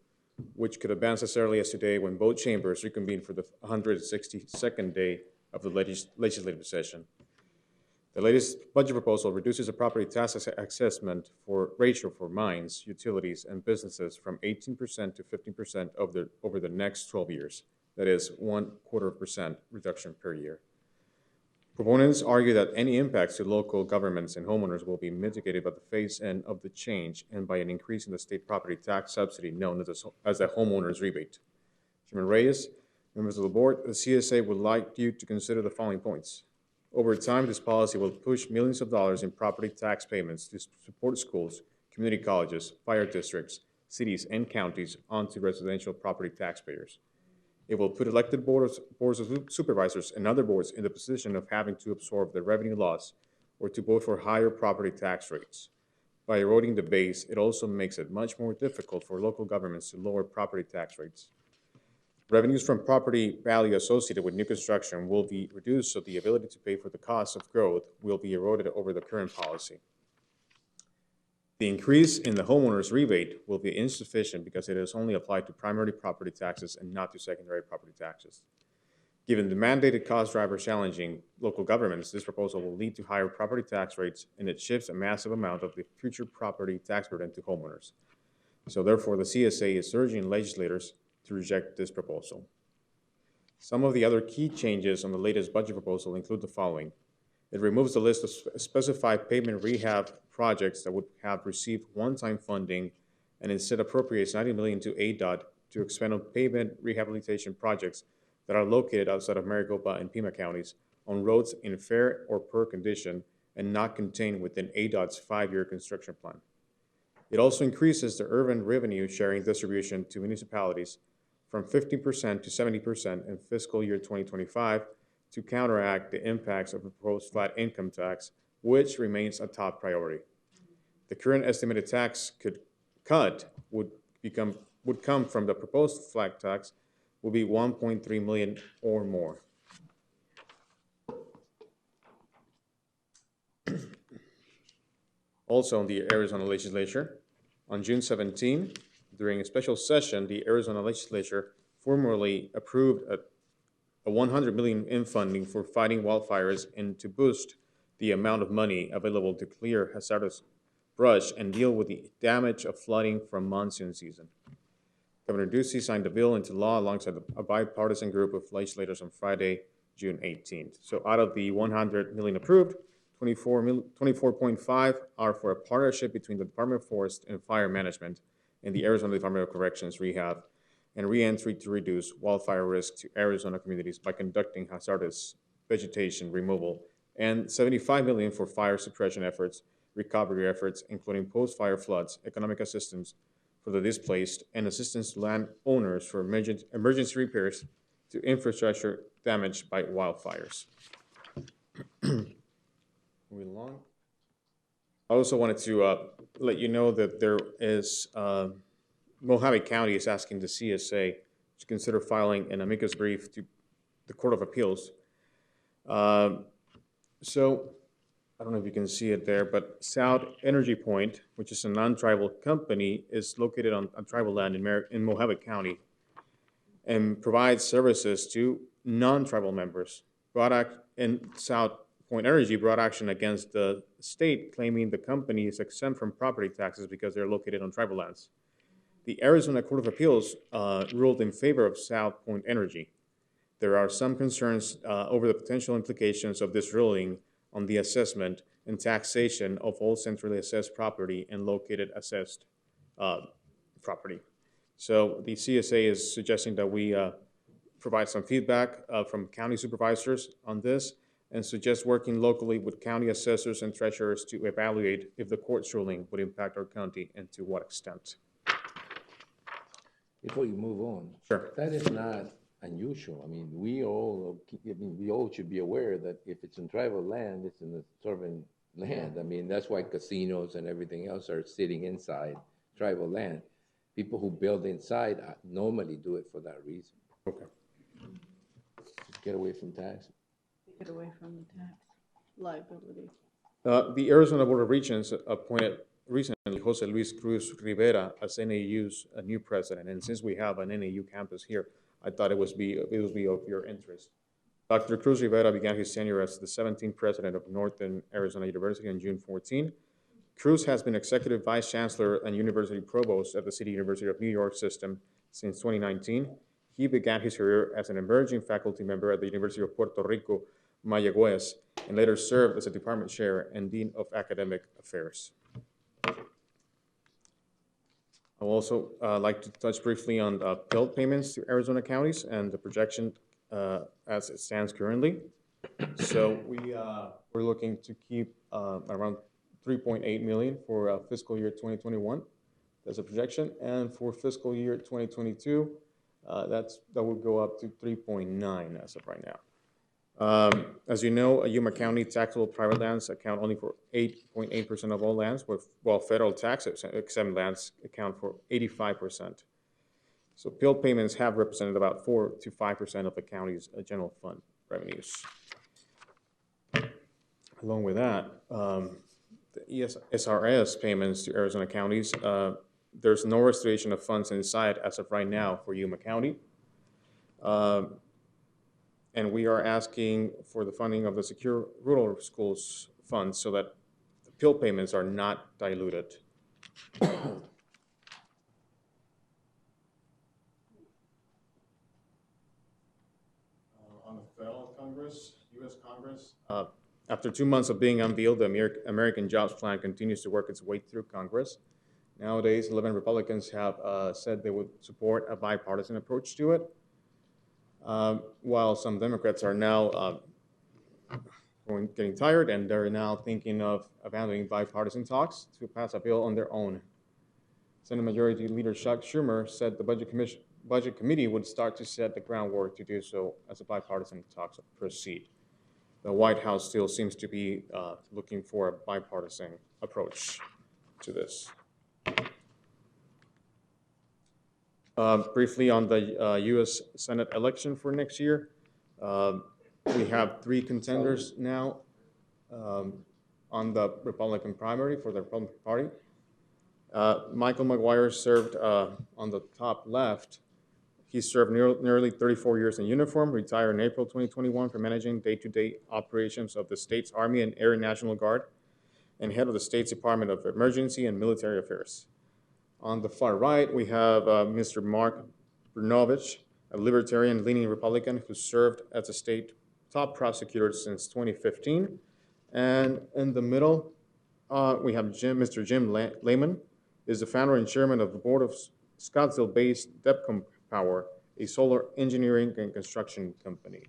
which could advance as early as today when both chambers reconvene for the 162nd day of the legislative session. The latest budget proposal reduces the property tax assessment for ratio for mines, utilities, and businesses from 18% to 15% over the next 12 years. That is 0.25% reduction per year. Proponents argue that any impacts to local governments and homeowners will be mitigated by the phase-in of the change and by an increase in the state property tax subsidy known as the homeowner's rebate. Chairman Reyes, members of the board, the CSA would like you to consider the following points. Over time, this policy will push millions of dollars in property tax payments to support schools, community colleges, fire districts, cities, and counties onto residential property taxpayers. It will put elected boards of supervisors and other boards in the position of having to absorb the revenue loss or to vote for higher property tax rates. By eroding the base, it also makes it much more difficult for local governments to lower property tax rates. Revenues from property value associated with new construction will be reduced, so the ability to pay for the cost of growth will be eroded over the current policy. The increase in the homeowner's rebate will be insufficient because it is only applied to primary property taxes and not to secondary property taxes. Given the mandated cost drivers challenging local governments, this proposal will lead to higher property tax rates, and it shifts a massive amount of the future property tax burden to homeowners. So therefore, the CSA is urging legislators to reject this proposal. Some of the other key changes on the latest budget proposal include the following. It removes the list of specified pavement rehab projects that would have received one-time funding and instead appropriates $90 million to ADOT to expend on pavement rehabilitation projects that are located outside of Maricopa and Pima counties on roads in fair or poor condition and not contained within ADOT's 5-year construction plan. It also increases the urban revenue sharing distribution to municipalities from 50% to 70% in fiscal year 2025 to counteract the impacts of the proposed flat income tax, which remains a top priority. The current estimated tax cut would come from the proposed flat tax will be 1.3 million or more. Also in the Arizona legislature, on June 17, during a special session, the Arizona legislature formally approved a $100 million in funding for fighting wildfires and to boost the amount of money available to clear hazardous brush and deal with the damage of flooding from monsoon season. Governor Ducey signed the bill into law alongside a bipartisan group of legislators on Friday, June 18th. So out of the $100 million approved, 24.5 are for a partnership between the Department of Forest and Fire Management and the Arizona Department of Corrections Rehab and Reentry to reduce wildfire risk to Arizona communities by conducting hazardous vegetation removal, and $75 million for fire suppression efforts, recovery efforts, including post-fire floods, economic assistance for the displaced, and assistance to landowners for emergency repairs to infrastructure damaged by wildfires. Moving along. I also wanted to let you know that there is Mojave County is asking the CSA to consider filing an amicus brief to the Court of Appeals. So I don't know if you can see it there, but South Energy Point, which is a non-tribal company, is located on tribal land in Mojave County and provides services to non-tribal members. And South Point Energy brought action against the state, claiming the company is exempt from property taxes because they're located on tribal lands. The Arizona Court of Appeals ruled in favor of South Point Energy. There are some concerns over the potential implications of this ruling on the assessment and taxation of all centrally assessed property and located assessed property. So the CSA is suggesting that we provide some feedback from county supervisors on this and suggest working locally with county assessors and treasurers to evaluate if the court's ruling would impact our county and to what extent. Before you move on, sure. That is not unusual. I mean, we all should be aware that if it's in tribal land, it's in a sovereign land. I mean, that's why casinos and everything else are sitting inside tribal land. People who build inside normally do it for that reason. Okay. Get away from tax. Get away from the tax liability. The Arizona Board of Regents appointed recently Jose Luis Cruz Rivera as NAU's new president, and since we have an NAU campus here, I thought it would be of your interest Dr. Cruz Rivera began his tenure as the 17th president of Northern Arizona University on June 14. Cruz has been executive vice chancellor and university provost at the City University of New York system since 2019. He began his career as an emerging faculty member at the University of Puerto Rico, Mayagüez, and later served as a department chair and dean of academic affairs. I would also like to touch briefly on bill payments to Arizona counties and the projection as it stands currently. So we're looking to keep around 3.8 million for fiscal year 2021. That's a projection, and for fiscal year 2022, that will go up to 3.9 as of right now. As you know, Yuma County taxable private lands account only for 8.8% of all lands, while federal tax exempt lands account for 85%. So bill payments have represented about 4 to 5% of the county's general fund revenues. Along with that, the SRS payments to Arizona counties, there's no restoration of funds inside as of right now for Yuma County. And we are asking for the funding of the Secure Rural Schools Fund so that the bill payments are not diluted. On the federal Congress, U.S. Congress, after 2 months of being unveiled, the American Jobs Plan continues to work its way through Congress. Nowadays, 11 Republicans have said they would support a bipartisan approach to it, while some Democrats are now getting tired, and they're now thinking of abandoning bipartisan talks to pass a bill on their own. Senate Majority Leader Chuck Schumer said the Budget Committee would start to set the groundwork to do so as the bipartisan talks proceed. The White House still seems to be looking for a bipartisan approach to this. Briefly on the U.S. Senate election for next year, we have 3 contenders now on the Republican primary for the Republican Party. Michael McGuire served on the top left. He served nearly 34 years in uniform, retired in April 2021 for managing day-to-day operations of the state's Army and Air National Guard, and head of the state's Department of Emergency and Military Affairs. On the far right, we have Mr. Mark Brnovich, a libertarian-leaning Republican who served as a state top prosecutor since 2015. And in the middle, we have Mr. Jim Lehman, is the founder and chairman of the board of Scottsdale-based Depcom Power, a solar engineering and construction company.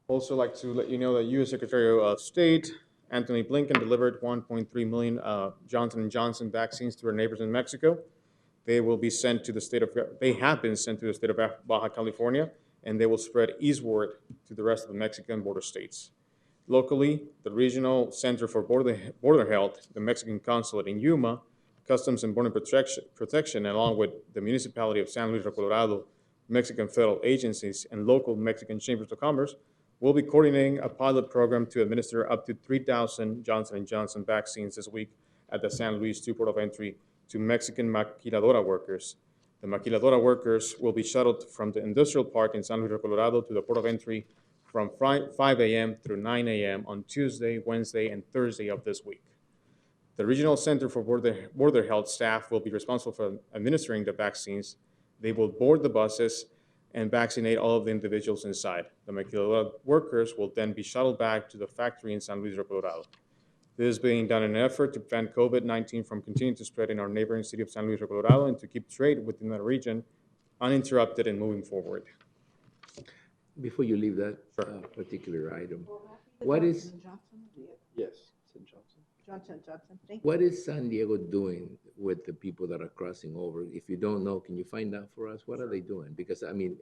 Also like to let you know that U.S. Secretary of State Anthony Blinken delivered 1.3 million Johnson & Johnson vaccines to our neighbors in Mexico. They will be sent to the state of, they have been sent to the state of Baja California, and they will spread eastward to the rest of the Mexican border states. Locally, the Regional Center for Border Health, the Mexican Consulate in Yuma, Customs and Border Protection, along with the municipality of San Luis Rio Colorado, Mexican federal agencies, and local Mexican chambers of commerce will be coordinating a pilot program to administer up to 3,000 Johnson & Johnson vaccines this week at the San Luis II port of entry to Mexican maquiladora workers. The maquiladora workers will be shuttled from the industrial park in San Luis Rio Colorado to the port of entry from 5 a.m. through 9 a.m. on Tuesday, Wednesday, and Thursday of this week. The Regional Center for Border Health staff will be responsible for administering the vaccines. They will board the buses and vaccinate all of the individuals inside. The maquiladora workers will then be shuttled back to the factory in San Luis Rio Colorado. This is being done in an effort to prevent COVID-19 from continuing to spread in our neighboring city of San Luis Rio Colorado and to keep trade within the region uninterrupted and moving forward. Before you leave that particular item, what is Yes, St. Johnson. Johnson, thank you. what is San Diego doing with the people that are crossing over? If you don't know, can you find out for us? What are they doing? Because I mean,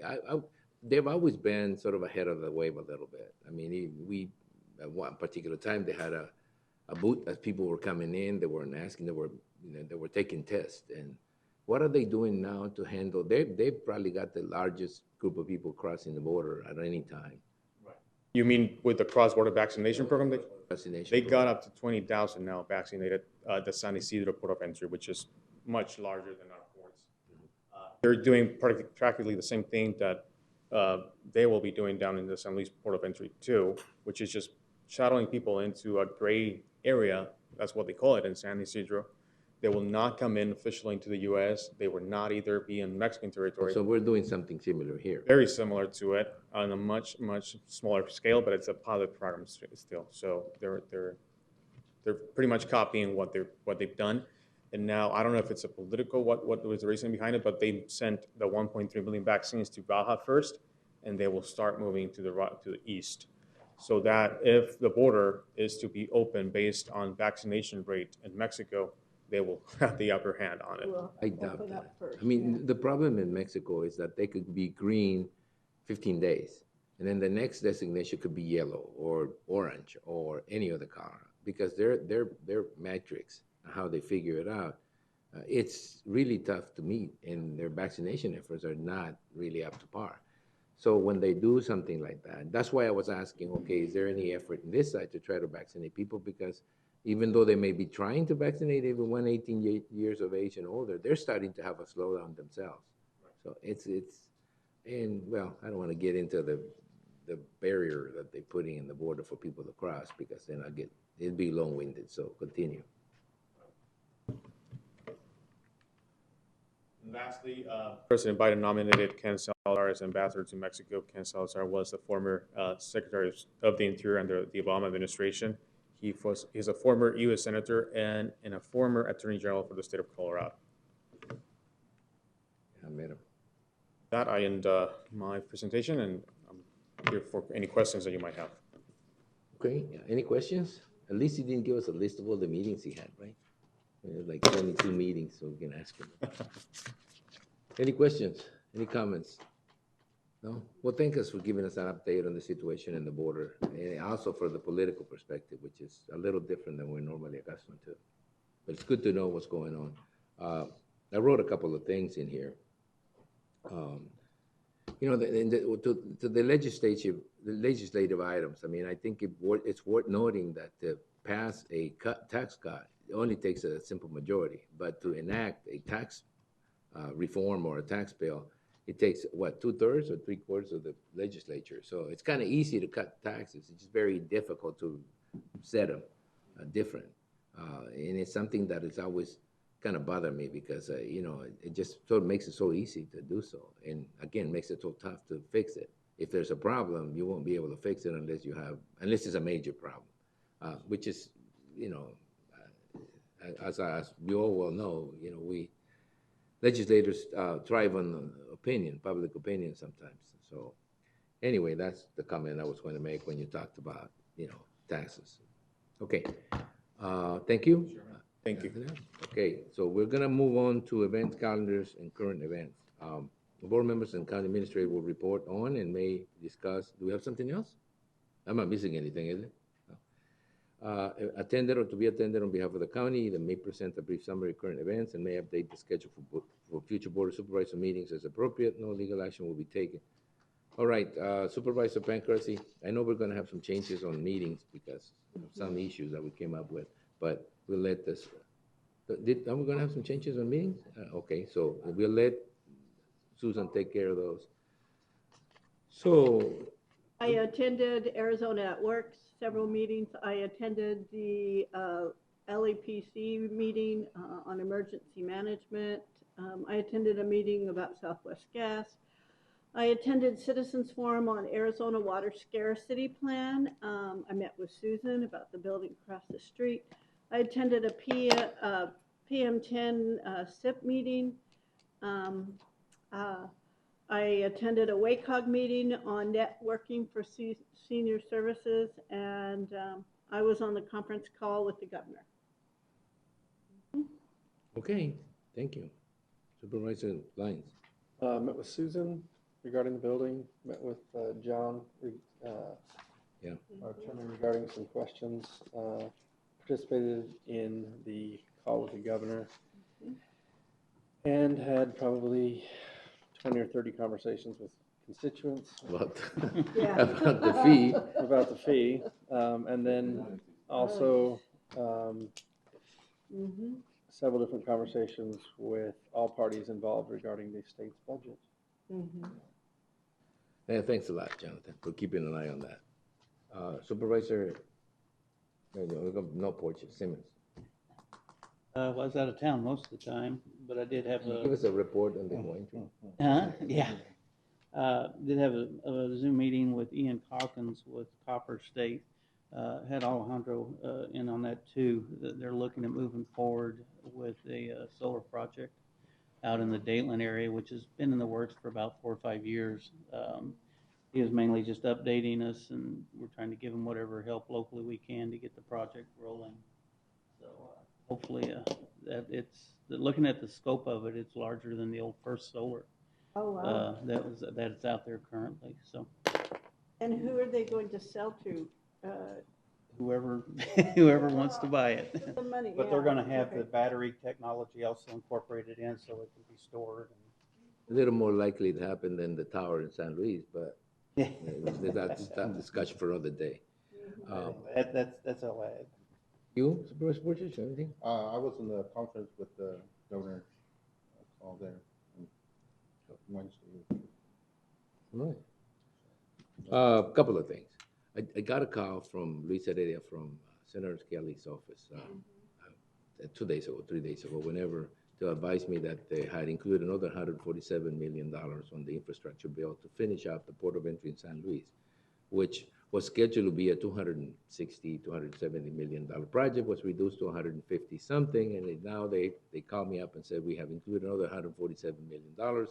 they've always been sort of ahead of the wave a little bit. I mean, we at one particular time they had a booth as people were coming in. They weren't asking. They were taking tests. And what are they doing now to handle? They've probably got the largest group of people crossing the border at any time. You mean with the cross-border vaccination program? They got up to 20,000 now vaccinated at the San Isidro port of entry, which is much larger than our ports. They're doing practically the same thing that they will be doing down in the San Luis Port of Entry too, which is just shadowing people into a gray area. That's what they call it in San Isidro. They will not come in officially into the U.S. They will not either be in Mexican territory. So we're doing something similar here. Very similar to it on a much, much smaller scale, but it's a pilot program still. So they're pretty much copying what they've done. And now, I don't know if it's a political, what was the reason behind it, but they sent the 1.3 million vaccines to Baja first, and they will start moving to the east. So that if the border is to be open based on vaccination rate in Mexico, they will have the upper hand on it. I doubt that. I mean, the problem in Mexico is that they could be green 15 days, and then the next designation could be yellow or orange or any other color, because their metrics, how they figure it out, it's really tough to meet, and their vaccination efforts are not really up to par. So when they do something like that, that's why I was asking, okay, is there any effort in this side to try to vaccinate people? Because even though they may be trying to vaccinate everyone 18 years of age and older, they're starting to have a slowdown themselves. So and well, I don't want to get into the barrier that they're putting in the border for people to cross, because then it'd be long-winded, so continue. Lastly, President Biden nominated Ken Salazar as ambassador to Mexico. Ken Salazar was the former Secretary of the Interior under the Obama administration. He's a former U.S. Senator and a former Attorney General for the state of Colorado. I met him. That I end my presentation, and I'm here for any questions that you might have. Okay, any questions? At least he didn't give us a list of all the meetings he had, right? There's like 22 meetings, so we can ask him. Any questions? Any comments? No? Well, thank us for giving us an update on the situation in the border, and also for the political perspective, which is a little different than we're normally accustomed to. But it's good to know what's going on. I wrote a couple of things in here. You know, to the legislative items, I mean, I think it's worth noting that to pass a tax cut, it only takes a simple majority, but to enact a tax reform or a tax bill, it takes, what, 2/3 or 3/4 of the legislature. So it's kind of easy to cut taxes. It's just very difficult to set them different. And it's something that has always kind of bothered me, because, you know, it just sort of makes it so easy to do so. And again, makes it so tough to fix it. If there's a problem, you won't be able to fix it unless it's a major problem, which is, you know, as we all well know, you know, legislators thrive on public opinion sometimes. So anyway, that's the comment I was going to make when you talked about, you know, taxes. Okay, thank you. Sure. Thank you. Okay, so we're gonna move on to event calendars and current events. The board members and county administrator will report on and may discuss. Do we have something else? I'm not missing anything, is it? No. Attended or to be attended on behalf of the county, they may present a brief summary of current events and may update the schedule for future board of supervisor meetings as appropriate. No legal action will be taken. All right, Supervisor Pancrasi, I know we're gonna have some changes on meetings because of some issues that we came up with, but we'll let this, are we gonna have some changes on meetings? Okay, so we'll let Susan take care of those. So. I attended Arizona at Work, several meetings. I attended the LEPC meeting on emergency management. I attended a meeting about Southwest Gas. I attended Citizens Forum on Arizona Water Scarcity Plan. I met with Susan about the building across the street. I attended a PM10 SIP meeting. I attended a WACOG meeting on networking for senior services, and I was on the conference call with the governor. Okay, thank you. Supervisor Lyons. Met with Susan regarding the building, met with John, our attorney, regarding some questions, participated in the call with the governor, and had probably 20 or 30 conversations with constituents about the fee. About the fee. And then also several different conversations with all parties involved regarding the state's budget. Yeah, thanks a lot, Jonathan, for keeping an eye on that. Supervisor, no porches, Simmons. I was out of town most of the time, but I did have a. Give us a report on the wine tree. Yeah. Did have a Zoom meeting with Ian Calkins with Copper State. Had Alejandro in on that too. They're looking at moving forward with a solar project out in the Dateland area, which has been in the works for about 4 or 5 years. He was mainly just updating us, and we're trying to give him whatever help locally we can to get the project rolling. So hopefully, that looking at the scope of it, it's larger than the old First Solar. Oh, wow. That's out there currently. So And who are they going to sell to? whoever whoever wants to buy it. The money, But they're yeah, going to have okay. the battery technology also incorporated in, so it can be stored. A little more likely to happen than the tower in San Luis, but that's that discussion for another day. That's all I had. You, Supervisor Borges, anything? I was in the conference with the governor, all there on Wednesday. Right. A couple of things. I got a call from Luis Heredia from Senator Kelly's office 2 days ago, 3 days ago, whenever, to advise me that they had included another $147 million on the infrastructure bill to finish out the port of entry in San Luis, which was scheduled to be a $260, $270 million project, was reduced to 150 something, and now they called me up and said we have included another $147 million,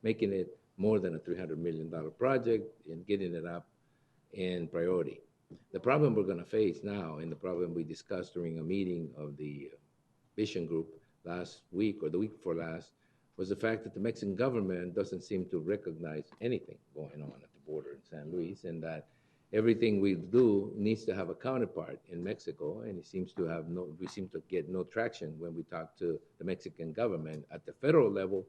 making it more than a $300 million project and getting it up in priority. The problem we're going to face now, and the problem we discussed during a meeting of the Vision Group last week or the week before last, was the fact that the Mexican government doesn't seem to recognize anything going on at the border in San Luis, and that everything we do needs to have a counterpart in Mexico, and we seem to get no traction when we talk to the Mexican government. At the federal level,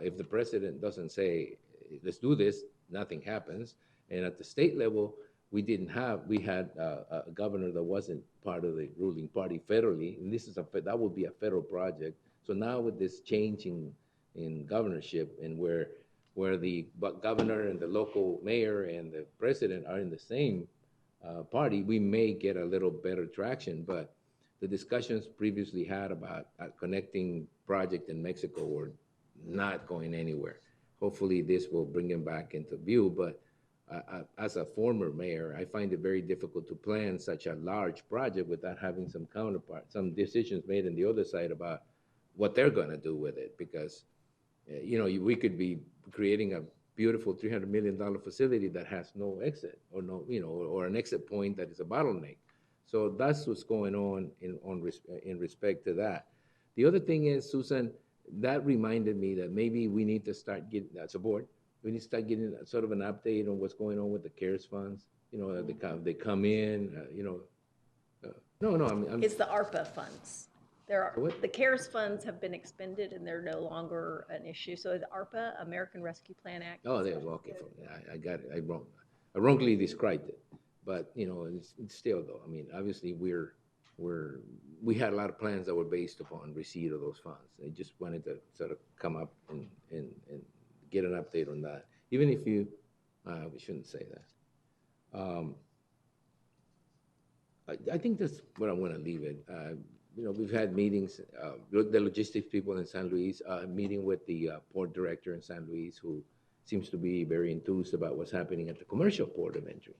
if the president doesn't say, let's do this, nothing happens. And at the state level, we had a governor that wasn't part of the ruling party federally, and that would be a federal project. So now with this change in governorship, and where the governor and the local mayor and the president are in the same party, we may get a little better traction. But the discussions previously had about a connecting project in Mexico were not going anywhere. Hopefully this will bring them back into view, but as a former mayor, I find it very difficult to plan such a large project without having some counterpart, some decisions made on the other side about what they're going to do with it. Because, we could be creating a beautiful $300 million facility that has no exit or an exit point that is a bottleneck. So that's what's going on in respect to that. The other thing is, Susan, that reminded me that maybe we need to start getting, as a board, we need to start getting sort of an update on what's going on with the CARES funds. They come in, It's the ARPA funds. The CARES funds have been expended and they're no longer an issue. So the ARPA, American Rescue Plan Act. Oh, there, okay, I got it. I wrongly described it, but it's still though. I mean, obviously we had a lot of plans that were based upon receipt of those funds. I just wanted to sort of come up and get an update on that. Even if we shouldn't say that. I think that's where I want to leave it. We've had meetings, the logistics people in San Luis, meeting with the port director in San Luis, who seems to be very enthused about what's happening at the commercial port of entry,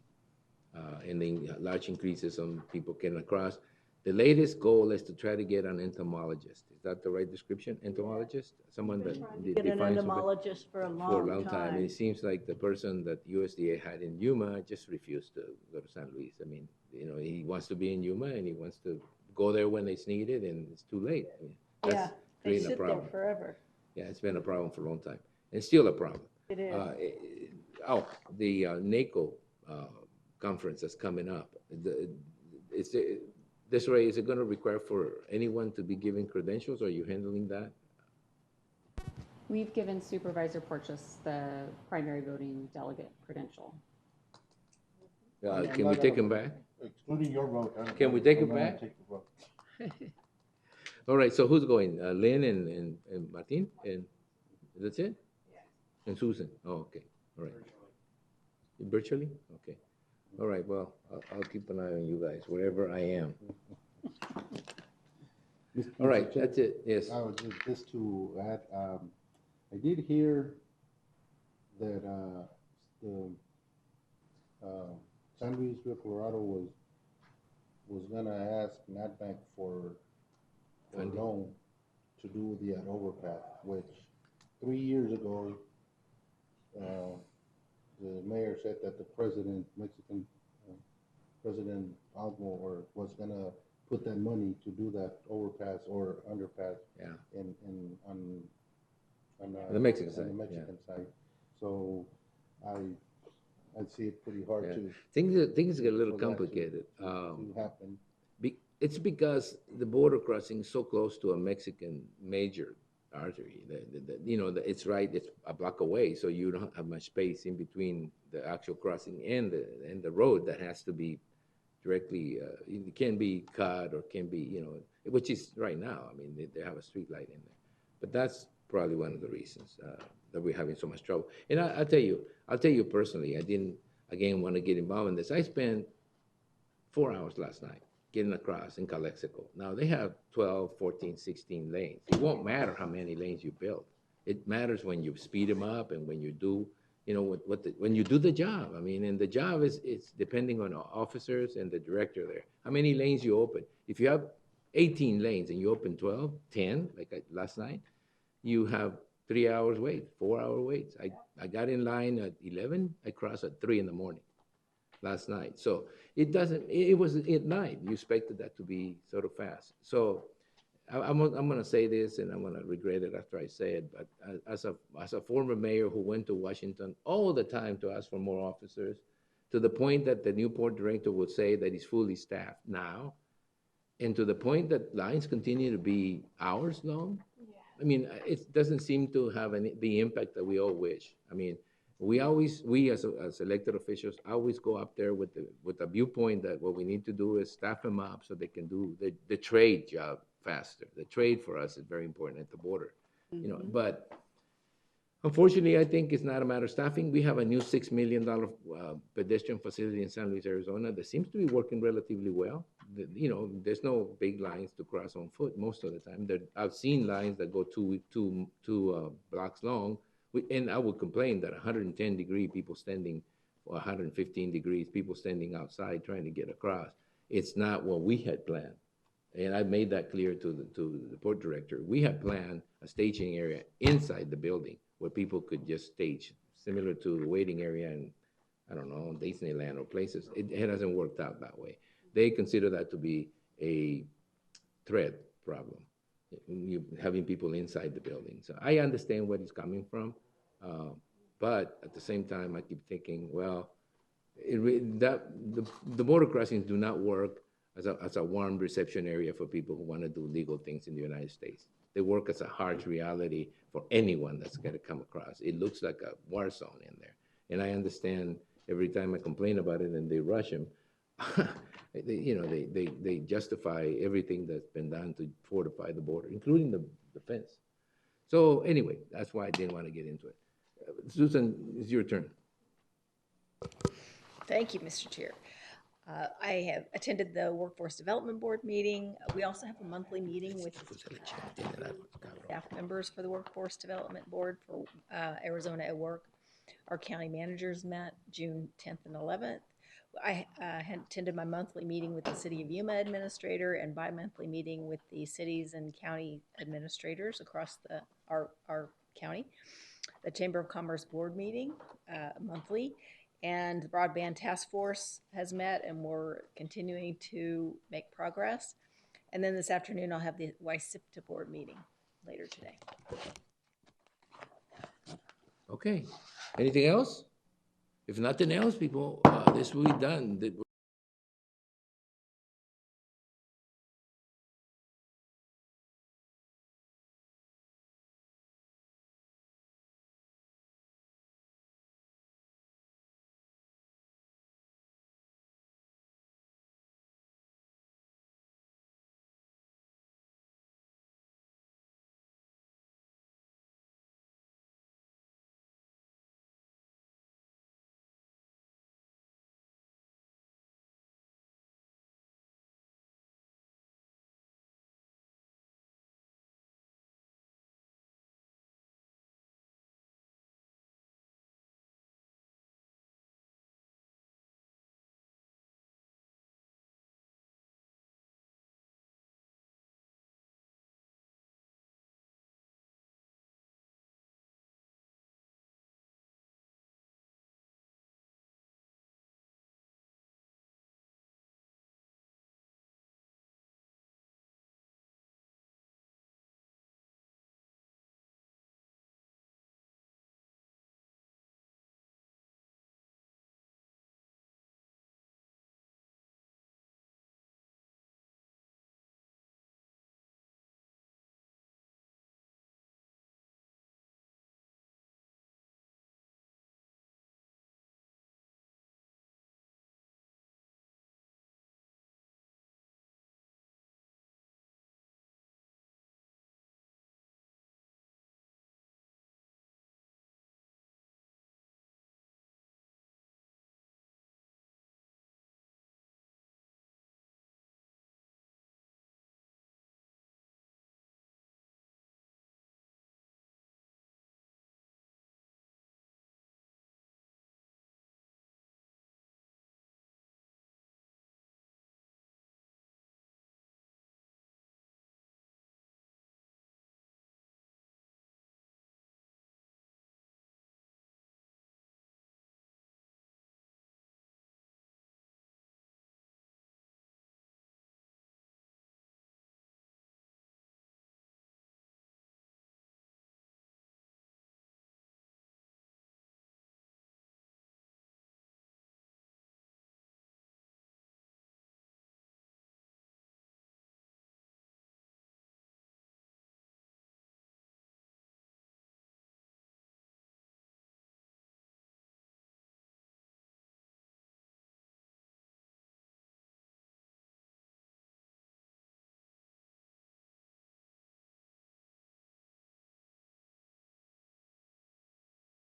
and the large increases on people getting across. The latest goal is to try to get an entomologist. Is that the right description? Entomologist? Someone that Get an defines entomologist for a long time. And it seems like the person that USDA had in Yuma just refused to go to San Luis. I mean, he wants to be in Yuma and he wants to go there when it's needed, and it's too late. I mean, that's they sit a problem. there forever. Yeah, it's been a problem for a long time. It's still a problem. It is. The NACO conference that's coming up. Desiree, is it going to require for anyone to be given credentials? Or are you handling that? We've given Supervisor Porches the primary voting delegate credential. Can we take him back? Excluding your vote. Can we take him back? Take the vote. All right, so who's going? Lynn and Martin? And that's it? And Susan? Oh, okay, all right. Virtually? Okay. All right, well, I'll keep an eye on you guys, wherever I am. All right, Mr. Chair, that's it, yes. I was just to add, I did hear that the San Luis Rio Colorado was gonna ask NatBank for a Funding. loan to do the overpass, which 3 years ago, the mayor said that the Mexican President Almo was gonna put that money to do that overpass or underpass. Yeah. On The Mexican on side, the yeah. Mexican side. So I'd see it pretty hard Yeah. to. Things get a little for that complicated. To happen. It's because the border crossing is so close to a Mexican major artery. It's right, it's a block away, so you don't have much space in between the actual crossing and the road that has to be directly, it can be cut or can be, which is right now. I mean, they have a street light in there. But that's probably one of the reasons that we're having so much trouble. And I'll tell you personally, I didn't, again, want to get involved in this. I spent 4 hours last night getting across in Calexico. Now, they have 12, 14, 16 lanes. It won't matter how many lanes you build. It matters when you speed them up and when you do, when you do the job. I mean, and the job it's depending on officers and the director there. How many lanes you open. If you have 18 lanes and you open 12, 10, like last night, you have 3 hours wait, 4-hour waits. I got in line at 11, I crossed at 3 in the morning last night. So it was at night. You expected that to be sort of fast. So I'm going to say this, and I'm going to regret it after I say it, but as a former mayor who went to Washington all the time to ask for more officers, to the point that the new port director would say that he's fully staffed now, and to the point that lines continue to be hours long. I mean, it doesn't seem to have the impact that we all wish. I mean, we as elected officials always go up there with the viewpoint that what we need to do is staff them up so they can do the trade job faster. The trade for us is very important at the border, But unfortunately, I think it's not a matter of staffing. We have a new $6 million pedestrian facility in San Luis, Arizona that seems to be working relatively well. There's no big lines to cross on foot most of the time. I've seen lines that go two blocks long. And I would complain that 110-degree people standing, or 115 degrees people standing outside trying to get across. It's not what we had planned. And I made that clear to the port director. We had planned a staging area inside the building where people could just stage, similar to the waiting area in, I don't know, Disneyland or places. It hasn't worked out that way. They consider that to be a threat problem, having people inside the building. So I understand where it's coming from, but at the same time, I keep thinking, well, the border crossings do not work as a warm reception area for people who want to do legal things in the United States. They work as a harsh reality for anyone that's going to come across. It looks like a war zone in there. And I understand every time I complain about it and they rush them, they justify everything that's been done to fortify the border, including the fence. So anyway, that's why I didn't want to get into it. Susan, it's your turn. Thank you, Mr. Chair. I have attended the Workforce Development Board meeting. We also have a monthly meeting with staff members for the Workforce Development Board for Arizona at Work. Our county managers met June 10th and 11th. I had attended my monthly meeting with the City of Yuma administrator and bi-monthly meeting with the cities and county administrators across our county. The Chamber of Commerce board meeting monthly, and the Broadband Task Force has met, and we're continuing to make progress. And then this afternoon, I'll have the YSIPTA board meeting later today. Okay. Anything else? If nothing else, people, this will be done.